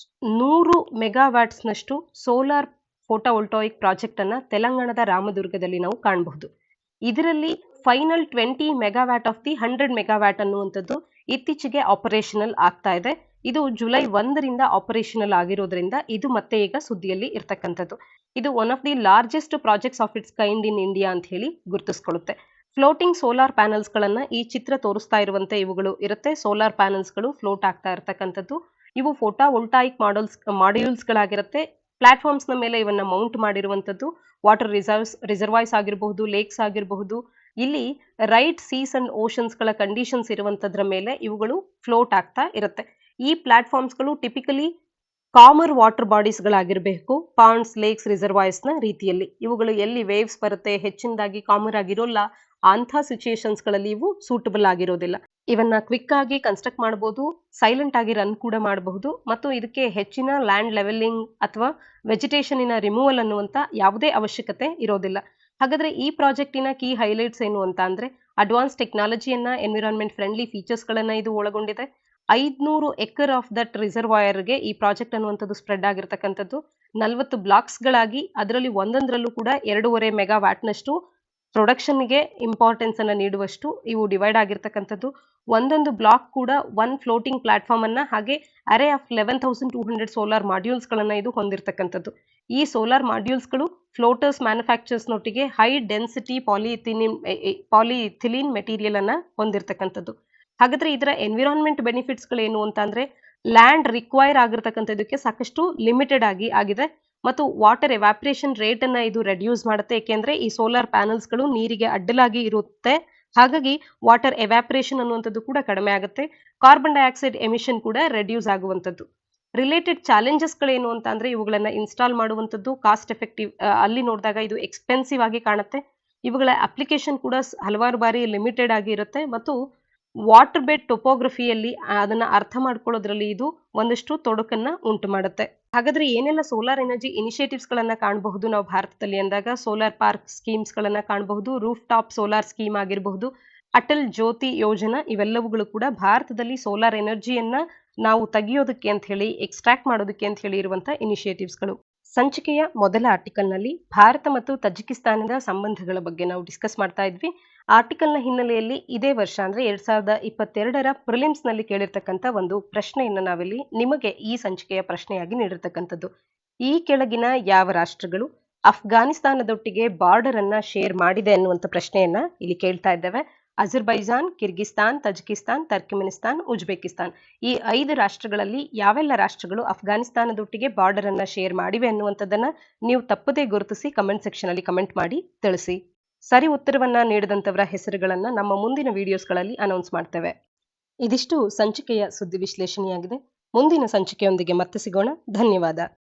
100 ಮೆಗಾವ್ಯಾಟ್ಸ್ನಷ್ಟು ಸೋಲಾರ್ ಫೋಟೋವೋಲ್ಟಾಯಿಕ್ ಪ್ರಾಜೆಕ್ಟ್ ಅನ್ನ ತೆಲಂಗಾಣದ ರಾಮದುರ್ಗದಲ್ಲಿ ನಾವು ಕಾಣಬಹುದು. ಇದರಲ್ಲಿ final 20 megawatt of the 100 megawatt ಅನ್ನುವಂಥದ್ದು ಇತ್ತೀಚೆಗೆ ಆಪರೇಷನಲ್ ಆಗ್ತಾ ಇದೆ. ಇದು ಜುಲೈ 1ರಿಂದ ಆಪರೇಷನಲ್ ಆಗಿರೋದ್ರಿಂದ ಇದು ಮತ್ತೆ ಈಗ ಸುದ್ದಿಯಲ್ಲಿ ಇರ್ತಕ್ಕಂಥದ್ದು. ಇದು one of the largest projects of it's kind in India ಅಂತ ಹೇಳಿ ಗುರುತಿಸ್ಕೊಳ್ಳುತ್ತೆ. ಫ್ಲೋಟಿಂಗ್ ಸೋಲಾರ್ ಪ್ಯಾನಲ್ಸ್ ಗಳನ್ನ ಈ ಚಿತ್ರ ತೋರಿಸ್ತಾ ಇರುವಂತೆ ಇವುಗಳು ಇರುತ್ತೆ. ಸೋಲಾರ್ ಪ್ಯಾನಲ್ಸ್ ಗಳು ಫ್ಲೋಟ್ ಆಗ್ತಾ ಇರ್ತಕ್ಕಂಥದ್ದು. ಇವು ಫೋಟೋವೋಲ್ಟಾಯಿಕ್ ಮಾಡ್ಯೂಲ್ಸ್ ಗಳಾಗಿರುತ್ತೆ. ಪ್ಲಾಟ್ಫಾರ್ಮ್ಸ್ ನ ಮೇಲೆ ಇವನ್ನ ಮೌಂಟ್ ಮಾಡಿರುವಂತದ್ದು. ವಾಟರ್ ರಿಸರ್ವಾಯ್ಸ್ ಆಗಿರಬಹುದು, ಲೇಕ್ಸ್ ಆಗಿರಬಹುದು. ಇಲ್ಲಿ ರೈಟ್ ಸೀಸ್ ಅಂಡ್ ಓಷನ್ಸ್ ಗಳ ಕಂಡೀಷನ್ಸ್ ಇರುವಂತದ್ರ ಮೇಲೆ ಇವುಗಳು ಫ್ಲೋಟ್ ಆಗ್ತಾ ಇರುತ್ತೆ. ಈ ಪ್ಲಾಟ್ಫಾರ್ಮ್ಸ್ ಗಳು ಟಿಪಿಕಲಿ ಕಾಮರ್ ವಾಟರ್ ಬಾಡೀಸ್ ಗಳಾಗಿರಬೇಕು, ಪಾಂಡ್ಸ್, ಲೇಕ್ಸ್, ರಿಸರ್ವಾಯ್ಸ್ ನ ರೀತಿಯಲ್ಲಿ. ಇವುಗಳು ಎಲ್ಲಿ ವೇವ್ಸ್ ಬರುತ್ತೆ, ಹೆಚ್ಚಿನದಾಗಿ ಕಾಮರ್ ಆಗಿರೋಲ್ಲ, ಅಂಥ ಸಿಚುಯೇಷನ್ಸ್ ಗಳಲ್ಲಿ ಇವು ಸೂಟಬಲ್ ಆಗಿರೋದಿಲ್ಲ. ಇವನ್ನ ಕ್ವಿಕ್ ಆಗಿ ಕನ್ಸ್ಟ್ರಕ್ಟ್ ಮಾಡಬಹುದು, ಸೈಲೆಂಟ್ ಆಗಿ ರನ್ ಕೂಡ ಮಾಡಬಹುದು, ಮತ್ತು ಇದಕ್ಕೆ ಹೆಚ್ಚಿನ ಲ್ಯಾಂಡ್ ಲೆವೆಲಿಂಗ್ ಅಥವಾ ವೆಜಿಟೇಷನಿನ ರಿಮೂವಲ್ ಅನ್ನುವಂತ ಯಾವುದೇ ಅವಶ್ಯಕತೆ ಇರೋದಿಲ್ಲ. ಹಾಗಾದ್ರೆ ಈ ಪ್ರಾಜೆಕ್ಟಿನ ಕೀ ಹೈಲೈಟ್ಸ್ ಏನು ಅಂತ ಅಂದ್ರೆ, ಅಡ್ವಾನ್ಸ್ ಟೆಕ್ನಾಲಜಿಯನ್ನ, ಎನ್ವಿರಾನ್ಮೆಂಟ್ ಫ್ರೆಂಡ್ಲಿ ಫೀಚರ್ಸ್ ಗಳನ್ನ ಇದು ಒಳಗೊಂಡಿದೆ. 500 ಎಕರ್ ಆಫ್ ದಟ್ ರಿಸರ್ವಾಯರ್ಗೆ ಈ ಪ್ರಾಜೆಕ್ಟ್ ಅನ್ನುವಂಥದ್ದು ಸ್ಪ್ರೆಡ್ ಆಗಿರ್ತಕ್ಕಂಥದ್ದು. 40 ಬ್ಲಾಕ್ಸ್ ಗಳಾಗಿ ಅದರಲ್ಲಿ ಒಂದೊಂದರಲ್ಲೂ ಕೂಡ 2.5 ಮೆಗಾವ್ಯಾಟ್ನಷ್ಟು ಪ್ರೊಡಕ್ಷನ್ಗೆ ಇಂಪಾರ್ಟೆನ್ಸ್ ಅನ್ನ ನೀಡುವಷ್ಟು ಇವು ಡಿವೈಡ್ ಆಗಿರ್ತಕ್ಕಂಥದ್ದು. ಒಂದೊಂದು ಬ್ಲಾಕ್ ಕೂಡ 1 ಫ್ಲೋಟಿಂಗ್ ಪ್ಲಾಟ್ಫಾರ್ಮ್ ಅನ್ನ, ಹಾಗೆ ಅರೇ ಆಫ್ 11,200 ಸೋಲಾರ್ ಮಾಡ್ಯೂಲ್ಸ್ ಗಳನ್ನ ಇದು ಹೊಂದಿರತಕ್ಕಂಥದ್ದು. ಈ ಸೋಲಾರ್ ಮಾಡ್ಯೂಲ್ಸ್ ಗಳು ಫ್ಲೋಟರ್ಸ್ ಮ್ಯಾನುಫ್ಯಾಕ್ಚರ್ಸ್ ನೊಟ್ಟಿಗೆ ಹೈ ಡೆನ್ಸಿಟಿ ಪಾಲಿಥಿಲೀನ್ ಮೆಟೀರಿಯಲ್ ಅನ್ನ ಹೊಂದಿರತಕ್ಕಂಥದ್ದು. ಹಾಗಾದ್ರೆ ಇದರ ಎನ್ವಿರಾನ್ಮೆಂಟ್ ಬೆನಿಫಿಟ್ಸ್ ಗಳೇನು ಅಂತ ಅಂದ್ರೆ, ಲ್ಯಾಂಡ್ ರಿಕ್ವೈರ್ ಆಗಿರ್ತಕ್ಕಂಥದಕ್ಕೆ ಸಾಕಷ್ಟು ಲಿಮಿಟೆಡ್ ಆಗಿದೆ, ಮತ್ತು ವಾಟರ್ ಎವಾಪರೇಷನ್ ರೇಟ್ ಅನ್ನ ಇದು ರೆಡ್ಯೂಸ್ ಮಾಡುತ್ತೆ. ಏಕೆಂದ್ರೆ ಈ ಸೋಲಾರ್ ಪ್ಯಾನಲ್ಸ್ ಗಳು ನೀರಿಗೆ ಅಡ್ಡಲಾಗಿ ಇರುತ್ತೆ, ಹಾಗಾಗಿ ವಾಟರ್ ಎವಾಪರೇಷನ್ ಅನ್ನುವಂಥದ್ದು ಕೂಡ ಕಡಿಮೆ ಆಗುತ್ತೆ. ಕಾರ್ಬನ್ ಡೈಆಕ್ಸೈಡ್ ಎಮಿಷನ್ ಕೂಡ ರೆಡ್ಯೂಸ್ ಆಗುವಂಥದ್ದು. ರಿಲೇಟೆಡ್ ಚಾಲೆಂಜಸ್ ಗಳೇನು ಅಂತ ಅಂದ್ರೆ, ಇವುಗಳನ್ನ ಇನ್ಸ್ಟಾಲ್ ಮಾಡುವಂಥದ್ದು ಕಾಸ್ಟ್ ಎಫೆಕ್ಟಿವ್, ಅಲ್ಲಿ ನೋಡಿದಾಗ ಇದು ಎಕ್ಸ್ಪೆನ್ಸಿವ್ ಆಗಿ ಕಾಣುತ್ತೆ. ಇವುಗಳ ಅಪ್ಲಿಕೇಶನ್ ಕೂಡ ಹಲವಾರು ಬಾರಿ ಲಿಮಿಟೆಡ್ ಆಗಿ ಇರುತ್ತೆ, ಮತ್ತು ವಾಟರ್ ಬೆಡ್ ಟೊಪೋಗ್ರಫಿಯಲ್ಲಿ ಅದನ್ನ ಅರ್ಥ ಮಾಡ್ಕೊಳ್ಳೋದ್ರಲ್ಲಿ ಇದು ಒಂದಷ್ಟು ತೊಡಕನ್ನ ಉಂಟು ಮಾಡುತ್ತೆ. ಹಾಗಾದ್ರೆ ಏನೆಲ್ಲ ಸೋಲಾರ್ ಎನರ್ಜಿ ಇನಿಷಿಯೇಟಿವ್ಸ್ ಗಳನ್ನ ಕಾಣಬಹುದು ನಾವು ಭಾರತದಲ್ಲಿ ಅಂದಾಗ, ಸೋಲಾರ್ ಪಾರ್ಕ್ ಸ್ಕೀಮ್ಸ್ ಗಳನ್ನ ಕಾಣಬಹುದು, ರೂಫ್ ಟಾಪ್ ಸೋಲಾರ್ ಸ್ಕೀಮ್ ಆಗಿರಬಹುದು, ಅಟಲ್ ಜ್ಯೋತಿ ಯೋಜನಾ, ಇವೆಲ್ಲವುಗಳು ಕೂಡ ಭಾರತದಲ್ಲಿ ಸೋಲಾರ್ ಎನರ್ಜಿಯನ್ನ ನಾವು ತೆಗೆಯೋದಕ್ಕೆ ಅಂತ ಹೇಳಿ, ಎಕ್ಸ್ಟ್ರಾಕ್ಟ್ ಮಾಡೋದಕ್ಕೆ ಅಂತ ಹೇಳಿ ಇರುವಂತಹ ಇನಿಷಿಯೇಟಿವ್ಸ್ ಗಳು. ಸಂಚಿಕೆಯ ಮೊದಲ ಆರ್ಟಿಕಲ್ ನಲ್ಲಿ ಭಾರತ ಮತ್ತು ತಜಿಕಿಸ್ತಾನದ ಸಂಬಂಧಗಳ ಬಗ್ಗೆ ನಾವು ಡಿಸ್ಕಸ್ ಮಾಡ್ತಾ ಇದ್ವಿ. ಆರ್ಟಿಕಲ್ ನ ಹಿನ್ನೆಲೆಯಲ್ಲಿ ಇದೇ ವರ್ಷ ಅಂದ್ರೆ 2022ರ ಪ್ರಿಲಿಮ್ಸ್ ನಲ್ಲಿ ಕೇಳಿರ್ತಕ್ಕಂಥ ಒಂದು ಪ್ರಶ್ನೆಯನ್ನ ನಾವಿಲ್ಲಿ ನಿಮಗೆ ಈ ಸಂಚಿಕೆಯ ಪ್ರಶ್ನೆಯಾಗಿ ನೀಡಿರ್ತಕ್ಕಂಥದ್ದು. ಈ ಕೆಳಗಿನ ಯಾವ ರಾಷ್ಟ್ರಗಳು ಅಫ್ಘಾನಿಸ್ತಾನದೊಟ್ಟಿಗೆ ಬಾರ್ಡರ್ ಅನ್ನ ಶೇರ್ ಮಾಡಿದೆ ಅನ್ನುವಂಥ ಪ್ರಶ್ನೆಯನ್ನ ಇಲ್ಲಿ ಕೇಳ್ತಾ ಇದ್ದೇವೆ. ಅಜರ್ಬೈಜಾನ್, ಕಿರ್ಗಿಸ್ತಾನ್, ತಜಿಕಿಸ್ತಾನ್, ಟರ್ಕಿಮೆನಿಸ್ತಾನ್, ಉಜ್ಬೇಕಿಸ್ತಾನ್, ಈ 5 ರಾಷ್ಟ್ರಗಳಲ್ಲಿ ಯಾವೆಲ್ಲ ರಾಷ್ಟ್ರಗಳು ಅಫ್ಘಾನಿಸ್ತಾನದೊಟ್ಟಿಗೆ ಬಾರ್ಡರ್ ಅನ್ನ ಶೇರ್ ಮಾಡಿವೆ ಅನ್ನುವಂಥದ್ದನ್ನ ನೀವು ತಪ್ಪದೇ ಗುರುತಿಸಿ ಕಮೆಂಟ್ ಸೆಕ್ಷನ್ ಅಲ್ಲಿ ಕಮೆಂಟ್ ಮಾಡಿ ತಿಳಿಸಿ. ಸರಿ ಉತ್ತರವನ್ನ ನೀಡಿದಂತವರ ಹೆಸರುಗಳನ್ನ ನಮ್ಮ ಮುಂದಿನ ವಿಡಿಯೋಸ್ಗಳಲ್ಲಿ ಅನೌನ್ಸ್ ಮಾಡ್ತೇವೆ. ಇದಿಷ್ಟು ಸಂಚಿಕೆಯ ಸುದ್ದಿ ವಿಶ್ಲೇಷಣೆಯಾಗಿದೆ. ಮುಂದಿನ ಸಂಚಿಕೆಯೊಂದಿಗೆ ಮತ್ತೆ ಸಿಗೋಣ. ಧನ್ಯವಾದ.